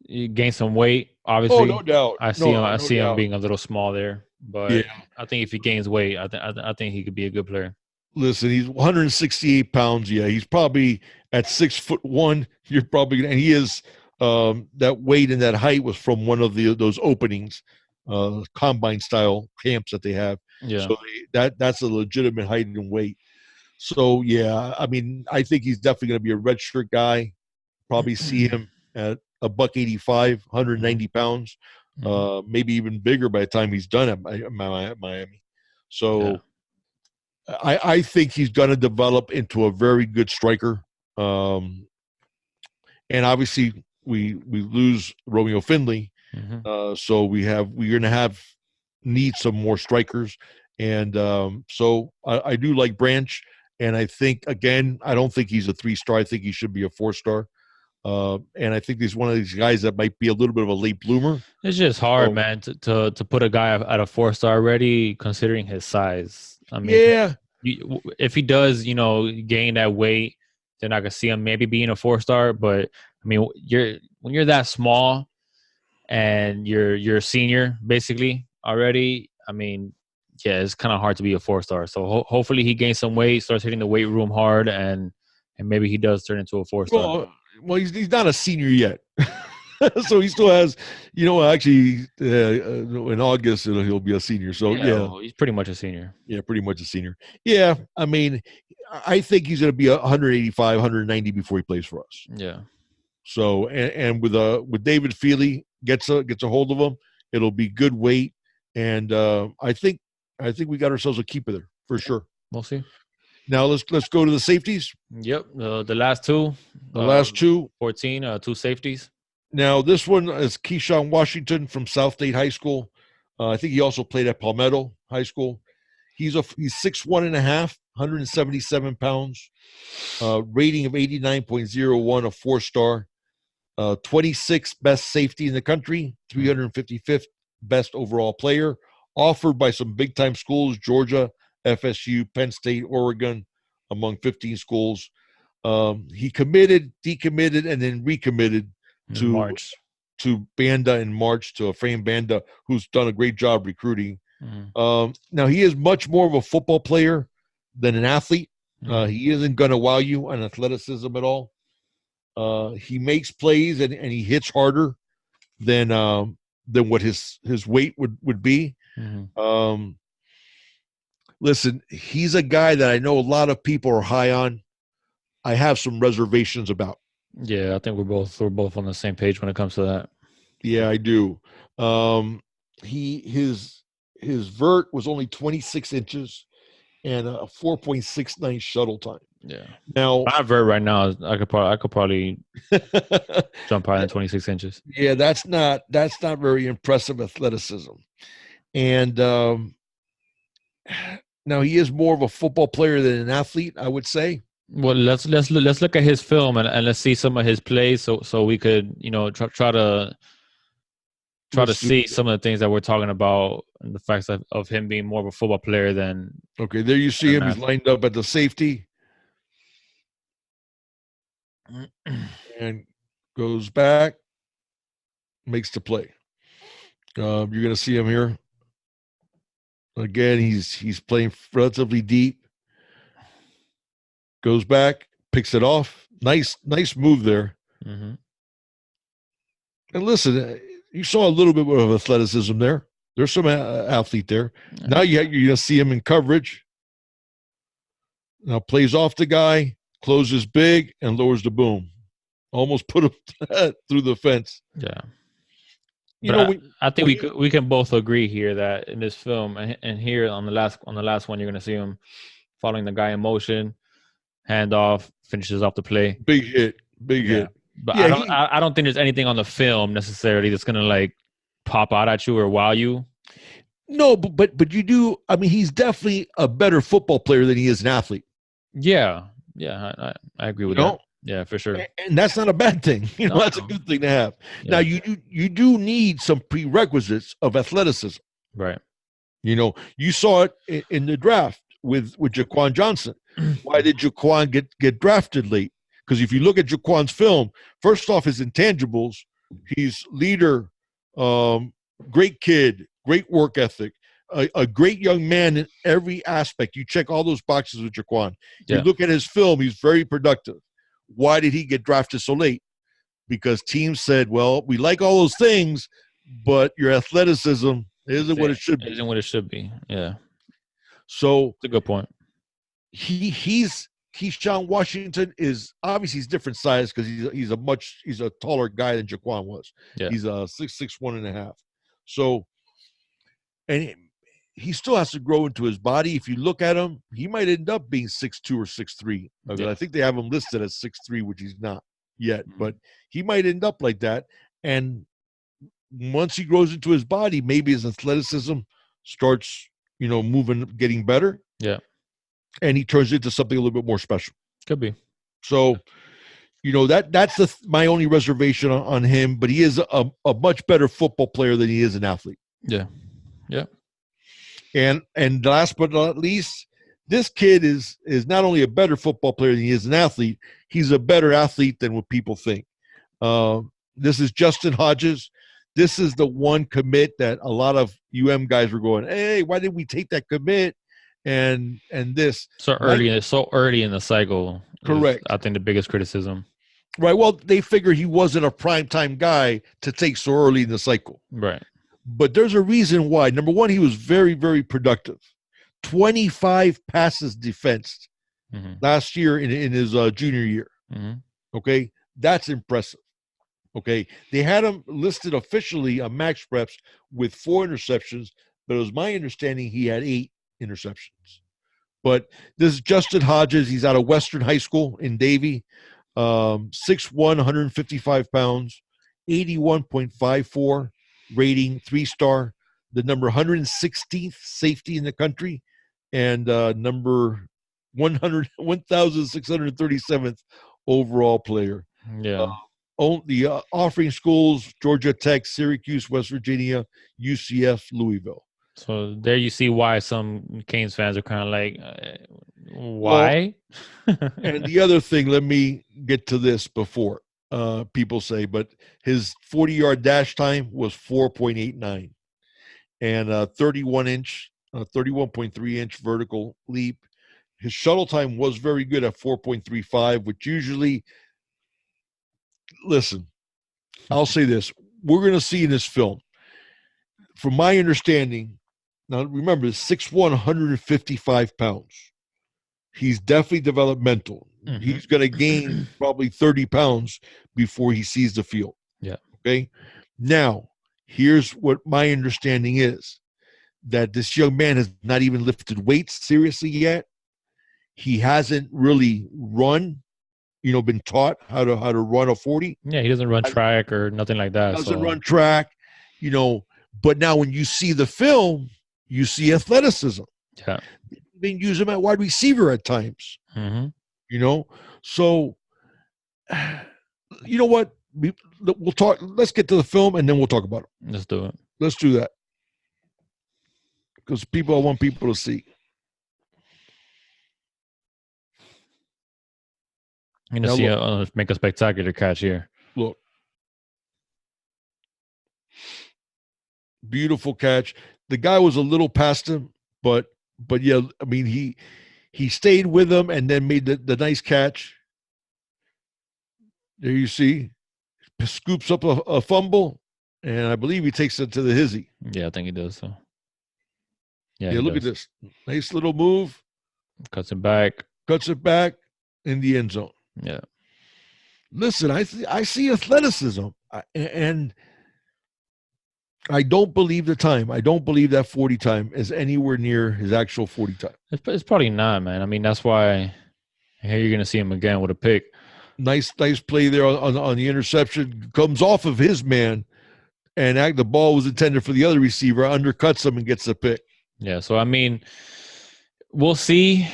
gain some weight. Obviously, Oh, no doubt. I see him being a little small there, but Yeah. I think if he gains weight, I think he could be a good player. Listen, he's 168 pounds. Yeah, he's probably at 6'1". You're probably gonna, and he is that weight and that height was from one of those openings, combine style camps that they have. Yeah. So that's a legitimate height and weight. So yeah, I mean, I think he's definitely going to be a redshirt guy. Probably see him at $185, 190 pounds, maybe even bigger by the time he's done at Miami. So. Yeah. I think he's going to develop into a very good striker. And obviously we lose Romeo Finley. So we're going to need some more strikers. And so I do like Branch. And I think, again, I don't think he's a 3-star. I think he should be a 4-star. And I think he's one of these guys that might be a little bit of a late bloomer. It's just hard, man, to put a guy at a 4-star already, considering his size. I mean, yeah. If he does, gain that weight, then I could see him maybe being a 4-star. But I mean, when you're that small and you're a senior basically already, I mean, yeah, it's kind of hard to be a 4-star. So hopefully he gains some weight, starts hitting the weight room hard, and maybe he does turn into a 4-star. Well, he's not a senior yet. So he still has, actually in August he'll be a senior. So well, he's pretty much a senior. Yeah, pretty much a senior. Yeah, I mean, I think he's going to be 185, 190 before he plays for us. Yeah. So and with David Feely gets a hold of him, it'll be good weight, and I think we got ourselves a keeper there for sure. We'll see. Now let's go to the safeties. Yep, the last two. The last two. 14, 2 safeties. Now, this one is Keyshawn Washington from South State High School. I think he also played at Palmetto High School. He's 6'1.5", 177 pounds, rating of 89.01, a 4-star, 26th best safety in the country, 355th best overall player, offered by some big-time schools, Georgia, FSU, Penn State, Oregon, among 15 schools. He committed, decommitted, and then recommitted to Banda in March, to Efrain Banda, who's done a great job recruiting. Now, he is much more of a football player than an athlete. He isn't going to wow you on athleticism at all. He makes plays and he hits harder than what his weight would be. Listen, he's a guy that I know a lot of people are high on. I have some reservations about. Yeah, I think we're both on the same page when it comes to that. Yeah, I do. His vert was only 26 inches and a 4.69 shuttle time. Yeah. Now my vert right now, I could probably jump higher than 26 inches. Yeah, that's not very impressive athleticism. And now he is more of a football player than an athlete, I would say. Well, let's look at his film and let's see some of his plays so we could try to see some of the things that we're talking about and the facts of him being more of a football player than. Okay, there you see him. He's lined up at the safety and goes back, makes the play. You're going to see him here. Again, he's playing relatively deep. Goes back, picks it off. Nice move there. And listen, you saw a little bit of athleticism there. There's some athlete there. Now you're going to see him in coverage. Now plays off the guy, closes big, and lowers the boom. Almost put him through the fence. Yeah. I think we can both agree here that in this film and here on the last one, you're going to see him following the guy in motion. Handoff, finishes off the play. Big hit. But I don't think there's anything on the film necessarily that's gonna pop out at you or wow you. No, but you do. I mean, he's definitely a better football player than he is an athlete. Yeah, I agree with that. Yeah, for sure. And that's not a bad thing. No, That's a good thing to have. Yeah. Now you do need some prerequisites of athleticism. Right. You saw it in the draft with Jaquan Johnson. Why did Jaquan get drafted late? Because if you look at Jaquan's film, first off, his intangibles, he's leader, great kid, great work ethic, a great young man in every aspect. You check all those boxes with Jaquan. You look at his film, he's very productive. Why did he get drafted so late? Because teams said, well, we like all those things, but your athleticism isn't what it should be. Isn't what it should be. Yeah. So it's a good point. Keyshawn Washington is obviously he's different size because he's a taller guy than Jaquan was. Yeah. He's 6'6", 1.5". So, and he still has to grow into his body. If you look at him, he might end up being 6'2" or 6'3". I think they have him listed as 6'3", which he's not yet, but he might end up like that. And once he grows into his body, maybe his athleticism starts, moving, getting better. Yeah. And he turns into something a little bit more special. Could be. So, that's my only reservation on him, but he is a much better football player than he is an athlete. Yeah. Yeah. And last but not least, this kid is not only a better football player than he is an athlete, he's a better athlete than what people think. This is Justin Hodges. This is the one commit that a lot of guys were going, hey, why did we take that commit? And this. So early in the cycle. Correct. I think the biggest criticism. Right. Well, they figure he wasn't a primetime guy to take so early in the cycle. Right. But there's a reason why. Number one, he was very, very productive. 25 passes defensed last year in his junior year. Okay. That's impressive. Okay. They had him listed officially on Max Preps with 4 interceptions, but it was my understanding he had 8 interceptions. But this is Justin Hodges. He's out of Western High School in Davie. 6'1", 155 pounds, 81.54 rating, 3-star, the number 116th safety in the country, and number 1,637th overall player. Yeah. The offering schools: Georgia Tech, Syracuse, West Virginia, UCF, Louisville. So there you see why some Canes fans are kind of like, why? Well, and the other thing, let me get to this before people say, but his 40-yard dash time was 4.89 and 31.3-inch vertical leap. His shuttle time was very good at 4.35, which usually, listen, I'll say this. We're going to see in this film, from my understanding, now remember, 6'1", 155 pounds. He's definitely developmental. He's going to gain probably 30 pounds before he sees the field. Yeah. Okay. Now, here's what my understanding is, that this young man has not even lifted weights seriously yet. He hasn't really run, been taught how to run a 40. Yeah, he doesn't run track or nothing like that. Doesn't run track, but now when you see the film, you see athleticism. Yeah. They use him at wide receiver at times. So, you know what? We'll talk. Let's get to the film and then we'll talk about it. Let's do it. Let's do that. Because I want people to see. I'm going to see make a spectacular catch here. Look. Beautiful catch. The guy was a little past him, but yeah, I mean, he stayed with him and then made the nice catch. There you see, scoops up a fumble, and I believe he takes it to the hizzy. Yeah, I think he does. So. Yeah, look at this. Nice little move. Cuts it back in the end zone. Yeah. Listen, I see athleticism, and I don't believe the time. I don't believe that 40 time is anywhere near his actual 40 time. It's probably not, man. I mean, that's why here you're going to see him again with a pick. Nice play there on the interception. Comes off of his man, and the ball was intended for the other receiver. Undercuts him and gets the pick. Yeah, so, I mean, we'll see.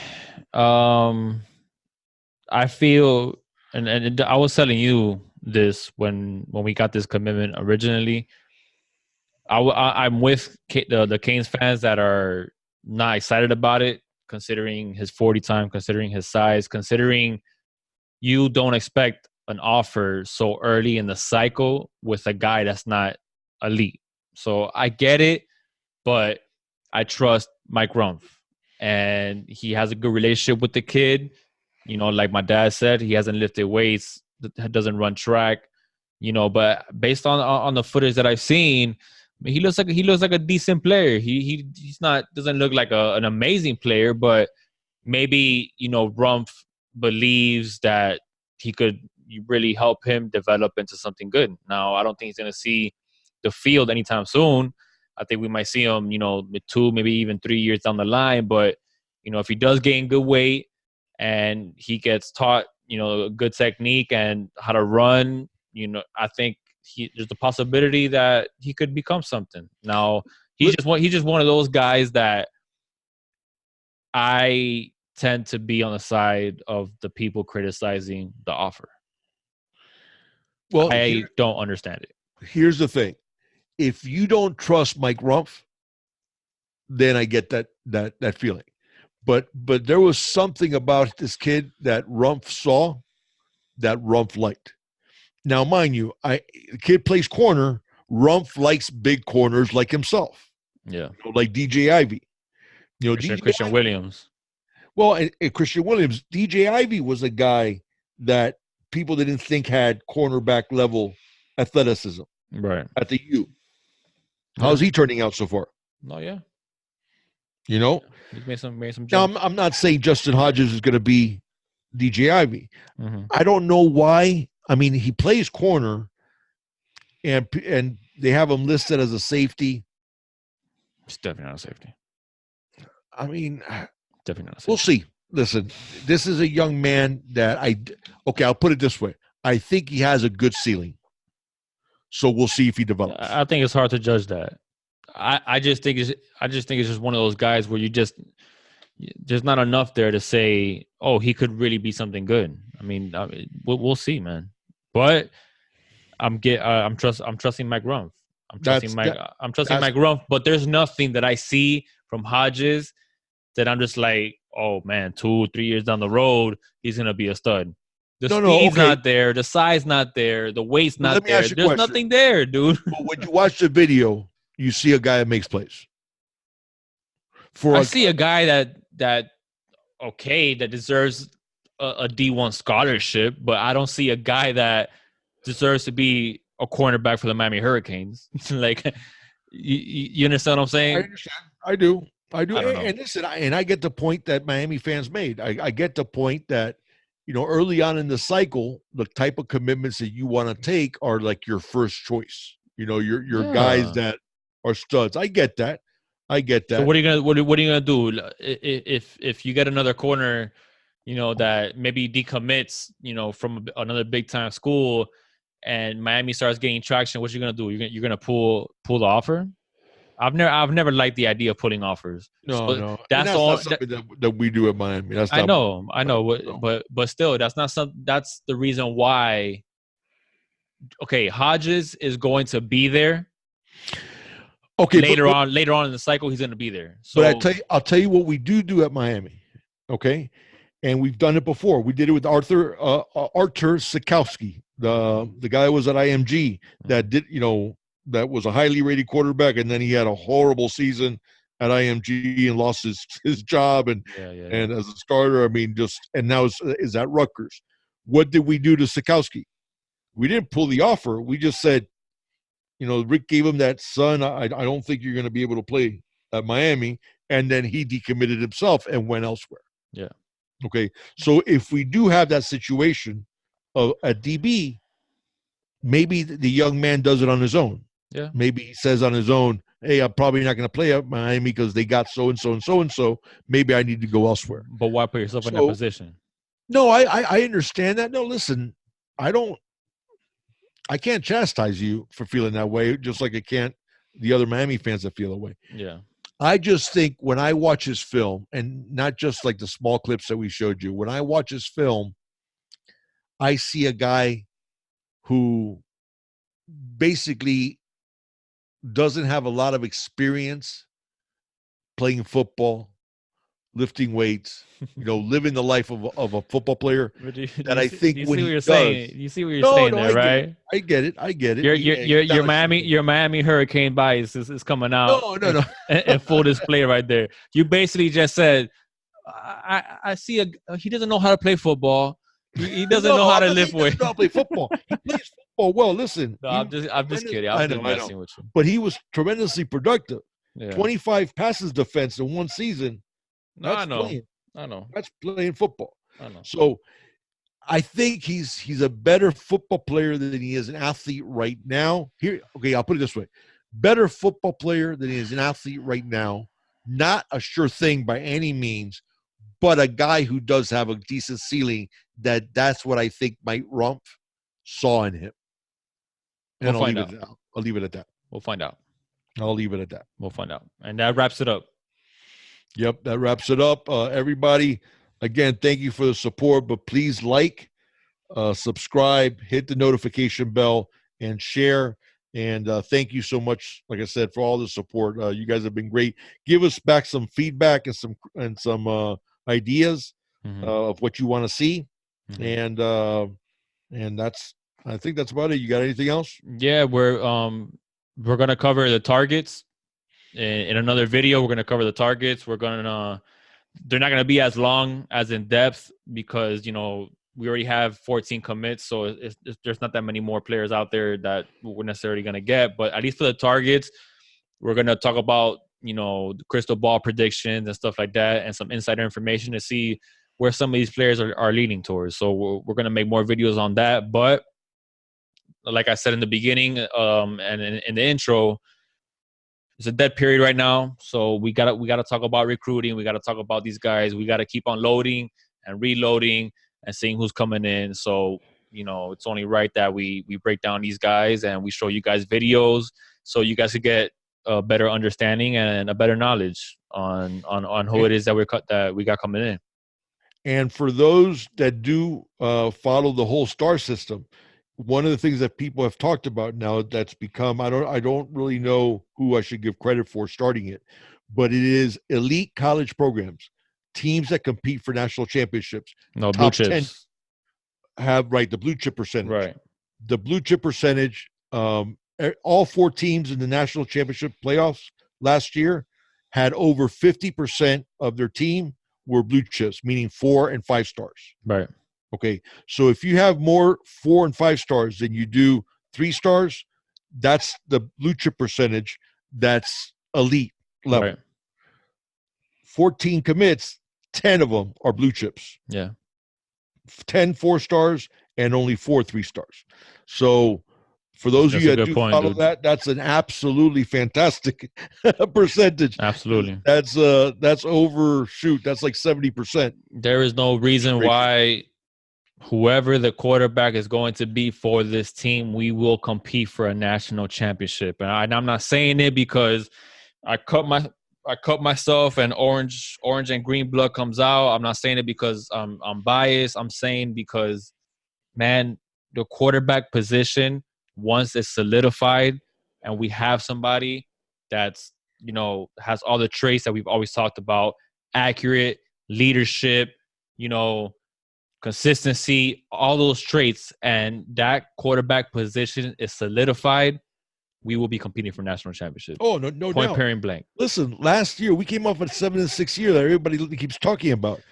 I feel and I was telling you this when we got this commitment originally. I'm with the Canes fans that are not excited about it, considering his 40 time, considering his size, considering you don't expect an offer so early in the cycle with a guy that's not elite. So I get it, but I trust Mike Rumpf, and he has a good relationship with the kid. You know, like my dad said, he hasn't lifted weights, doesn't run track. You know, but based on the footage that I've seen, he looks like a decent player. He's not doesn't look like an amazing player, but maybe Rumpf believes that he could really help him develop into something good. Now, I don't think he's going to see the field anytime soon. I think we might see him, with 2, maybe even 3 years down the line. But if he does gain good weight and he gets taught, good technique and how to run, I think there's a possibility that he could become something. Now, he's just one of those guys that I tend to be on the side of the people criticizing the offer. Well, I don't understand it. Here's the thing. If you don't trust Mike Rumpf, then I get that feeling. But there was something about this kid that Rumpf saw that Rumpf liked. Now, mind you, the kid plays corner. Rumpf likes big corners like himself. Yeah. Like DJ Ivy. Christian Williams. Well, and Christian Williams, DJ Ivy was a guy that people didn't think had cornerback level athleticism. Right. At the U. How's he turning out so far? Oh, yeah. He's made some jumps. Now, I'm not saying Justin Hodges is going to be DJ Ivy. Mm-hmm. I don't know why. I mean, he plays corner, and they have him listed as a safety. It's definitely not a safety. I mean, definitely not a safety. We'll see. Listen, this is a young man that I'll put it this way. I think he has a good ceiling. So we'll see if he develops. I think it's hard to judge that. I just think it's just one of those guys where there's not enough there to say, oh, he could really be something good. I mean, we'll see, man. But I'm trusting Mike Rumpf. I'm trusting Mike Rumpf. But there's nothing that I see from Hodges that I'm just like, oh man, 2-3 years down the road, he's gonna be a stud. The speed's not there, the size not there, the weight's not there. There's nothing there, dude. But when you watch the video, you see a guy that makes plays. I see a guy that deserves a D1 scholarship, but I don't see a guy that deserves to be a cornerback for the Miami Hurricanes. Like, you understand what I'm saying? I understand. I do. And listen, I get the point that Miami fans made. I get the point that, early on in the cycle, the type of commitments that you want to take are like your first choice. Your guys that are studs. I get that. So what are you gonna do if you get another corner, that maybe decommits, from another big time school, and Miami starts getting traction? What you gonna do? You're gonna pull the offer? I've never liked the idea of pulling offers. No. That's all something that we do at Miami. I know, but still, that's not something. That's the reason why. Okay, Hodges is going to be there. Okay, later on in the cycle, he's going to be there. So, but I'll tell you what we do at Miami. Okay, and we've done it before. We did it with Arthur Sikowski, the guy who was at IMG that did that was a highly rated quarterback, and then he had a horrible season at IMG and lost his job and as a starter. I mean, and now is at Rutgers. What did we do to Sikowski? We didn't pull the offer. We just said, Rick gave him that, son, I don't think you're going to be able to play at Miami, and then he decommitted himself and went elsewhere. Yeah. Okay. So if we do have that situation of a DB, maybe the young man does it on his own. Yeah. Maybe he says on his own, hey, I'm probably not going to play at Miami because they got so-and-so and so-and-so. Maybe I need to go elsewhere. But why put yourself in that position? No, I understand that. No, listen, I can't chastise you for feeling that way, just like I can't the other Miami fans that feel that way. Yeah. I just think when I watch his film, and not just like the small clips that we showed you, when I watch his film, I see a guy who basically doesn't have a lot of experience playing football, lifting weights, living the life of a football player. But do That you I see, think do you when see what he you're does, saying? You see what you're no, saying no, there, right? I get it. I get it. Your Miami Hurricane bias is coming out No, no, no. in full display right there. You basically just said, I see he doesn't know how to play football. He doesn't know No, how I'm to not saying lift he doesn't weight. know how to play football. He plays football well. Listen, No, I'm just kidding. I'm just messing with you. but he was tremendously productive. Yeah. 25 passes defense in one season. No, I know. Playing. I know. That's playing football. I know. So I think he's a better football player than he is an athlete right now. Okay, I'll put it this way. Better football player than he is an athlete right now. Not a sure thing by any means, but a guy who does have a decent ceiling. That's what I think Mike Rumpf saw in him. And We'll find out. I'll leave it at that. We'll find out. I'll leave it at that. We'll find out. And that wraps it up. Yep, that wraps it up. Everybody, again, thank you for the support, but please like, subscribe, hit the notification bell, and share. And thank you so much, like I said, for all the support. You guys have been great. Give us back some feedback and some ideas of what you want to see. And I think that's about it. You got anything else? Yeah, we're gonna cover the targets in another video. We're gonna cover the targets. They're not gonna be as long as in depth because we already have 14 commits, so there's not that many more players out there that we're necessarily going to get. But at least for the targets, we're going to talk about, the crystal ball predictions and stuff like that and some insider information to see where some of these players are leaning towards. So we're going to make more videos on that. But like I said in the beginning and in the intro, it's a dead period right now. So we gotta talk about recruiting. We got to talk about these guys. We got to keep on loading and reloading and seeing who's coming in. So, it's only right that we break down these guys and we show you guys videos so you guys could get a better understanding and a better knowledge on who it is that we got coming in. And for those that do follow the whole star system, one of the things that people have talked about now that's become, I don't really know who I should give credit for starting it, but it is elite college programs. Teams that compete for national championships. No, blue chips. 10 have, the blue chip percentage. Right. The blue chip percentage, all 4 teams in the national championship playoffs last year had over 50% of their team were blue chips, meaning 4 and 5 stars. Right. Okay. So if you have more 4 and 5 stars than you do 3 stars, that's the blue chip percentage. That's elite level. Right. 14 commits, 10 of them are blue chips. Yeah. 10 4 stars and only 4 3 stars. So for those of you that do follow that, that's an absolutely fantastic percentage. Absolutely. That's overshoot. That's like 70%. There is no reason why whoever the quarterback is going to be for this team, we will compete for a national championship. And I'm not saying it because I cut myself and orange and green blood comes out. I'm not saying it because I'm biased. I'm saying because, man, the quarterback position, once it's solidified and we have somebody that's, has all the traits that we've always talked about, accurate, leadership, consistency, all those traits, and that quarterback position is solidified, we will be competing for national championships. Oh, no doubt. Point, period, blank. Listen, last year we came off a 7-6 year that everybody keeps talking about.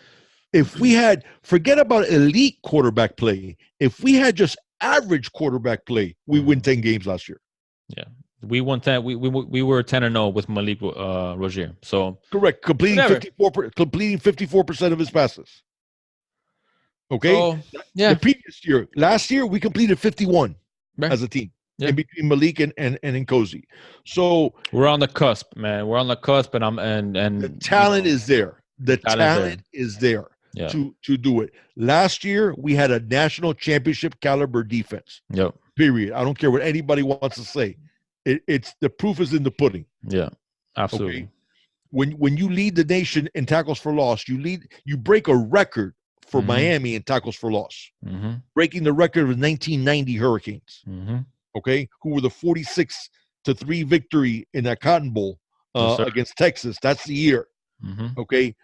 If we had, forget about elite quarterback play, if we had just average quarterback play, we win 10 games last year. Yeah, we won 10. We were 10-0 with Malik Rozier. So correct, completing 54% of his passes. Okay. So, yeah. The previous year, last year we completed 51 as a team. Yeah. In between Malik and Nkosi. So we're on the cusp, man. We're on the cusp, and the talent is there. The talent is there to do it. Last year we had a national championship caliber defense. Yep. Period. I don't care what anybody wants to say. It's the proof is in the pudding. Yeah, absolutely. Okay? When you lead the nation in tackles for loss, you break a record for Miami in tackles for loss, breaking the record of the 1990 Hurricanes. Okay, who were the 46-3 victory in that Cotton Bowl against Texas. That's the year. Okay,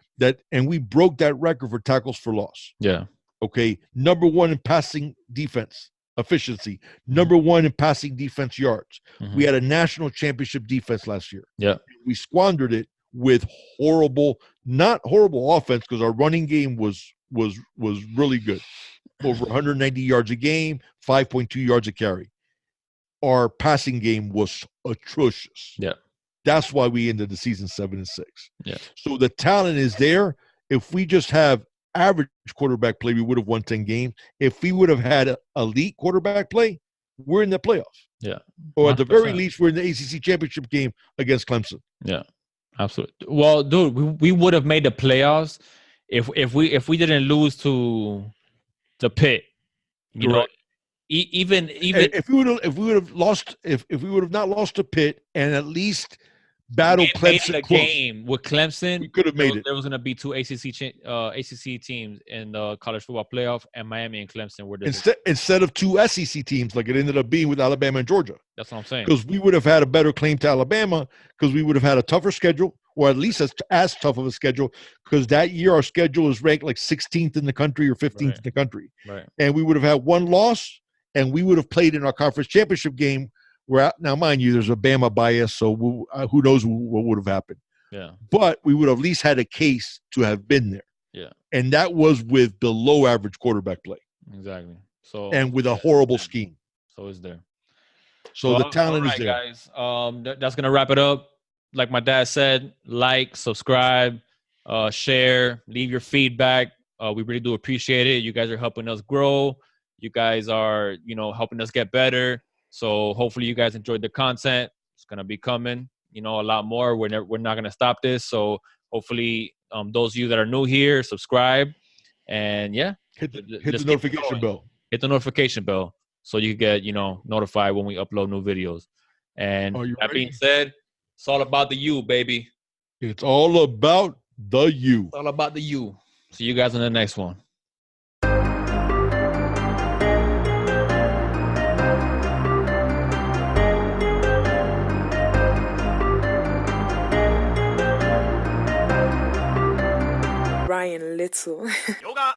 and we broke that record for tackles for loss. Yeah. Okay, number one in passing defense efficiency, number one in passing defense yards. We had a national championship defense last year. Yeah, we squandered it with not horrible offense, because our running game was really good, over 190 yards a game, 5.2 yards a carry. Our passing game was atrocious. Yeah, that's why we ended the season 7-6. Yeah, so the talent is there. If we just have average quarterback play, we would have won 10 games. If we would have had elite quarterback play, we're in the playoffs. Yeah, or at the very least, we're in the ACC championship game against Clemson. Yeah, absolutely. Well, dude, we would have made the playoffs if we didn't lose to Pitt. You know, even if we would have not lost to Pitt and at least battle Clemson a close, game with Clemson, we could have made it. There was going to be two ACC teams in the college football playoff, and Miami and Clemson were instead of two SEC teams like it ended up being with Alabama and Georgia. That's what I'm saying. Because we would have had a better claim to Alabama, because we would have had a tougher schedule, or at least as tough of a schedule, because that year our schedule is ranked like 16th in the country or 15th in the country. Right. And we would have had one loss, and we would have played in our conference championship game. Now, mind you, there's a Bama bias, so who knows what would have happened. Yeah. But we would have at least had a case to have been there. Yeah. And that was with below average quarterback play. Exactly. So and with a horrible scheme. So it's there. So the talent is there. Guys. That's gonna wrap it up. Like my dad said, like, subscribe, share, leave your feedback. We really do appreciate it. You guys are helping us grow. You guys are, helping us get better. So hopefully you guys enjoyed the content. It's going to be coming, a lot more. We're not going to stop this. So hopefully those of you that are new here, subscribe. And yeah. Hit the notification bell. Hit the notification bell so you get, notified when we upload new videos. And that being said, it's all about the you, baby. It's all about the you. It's all about the you. See you guys on the next one. Ryan Little. Yoga.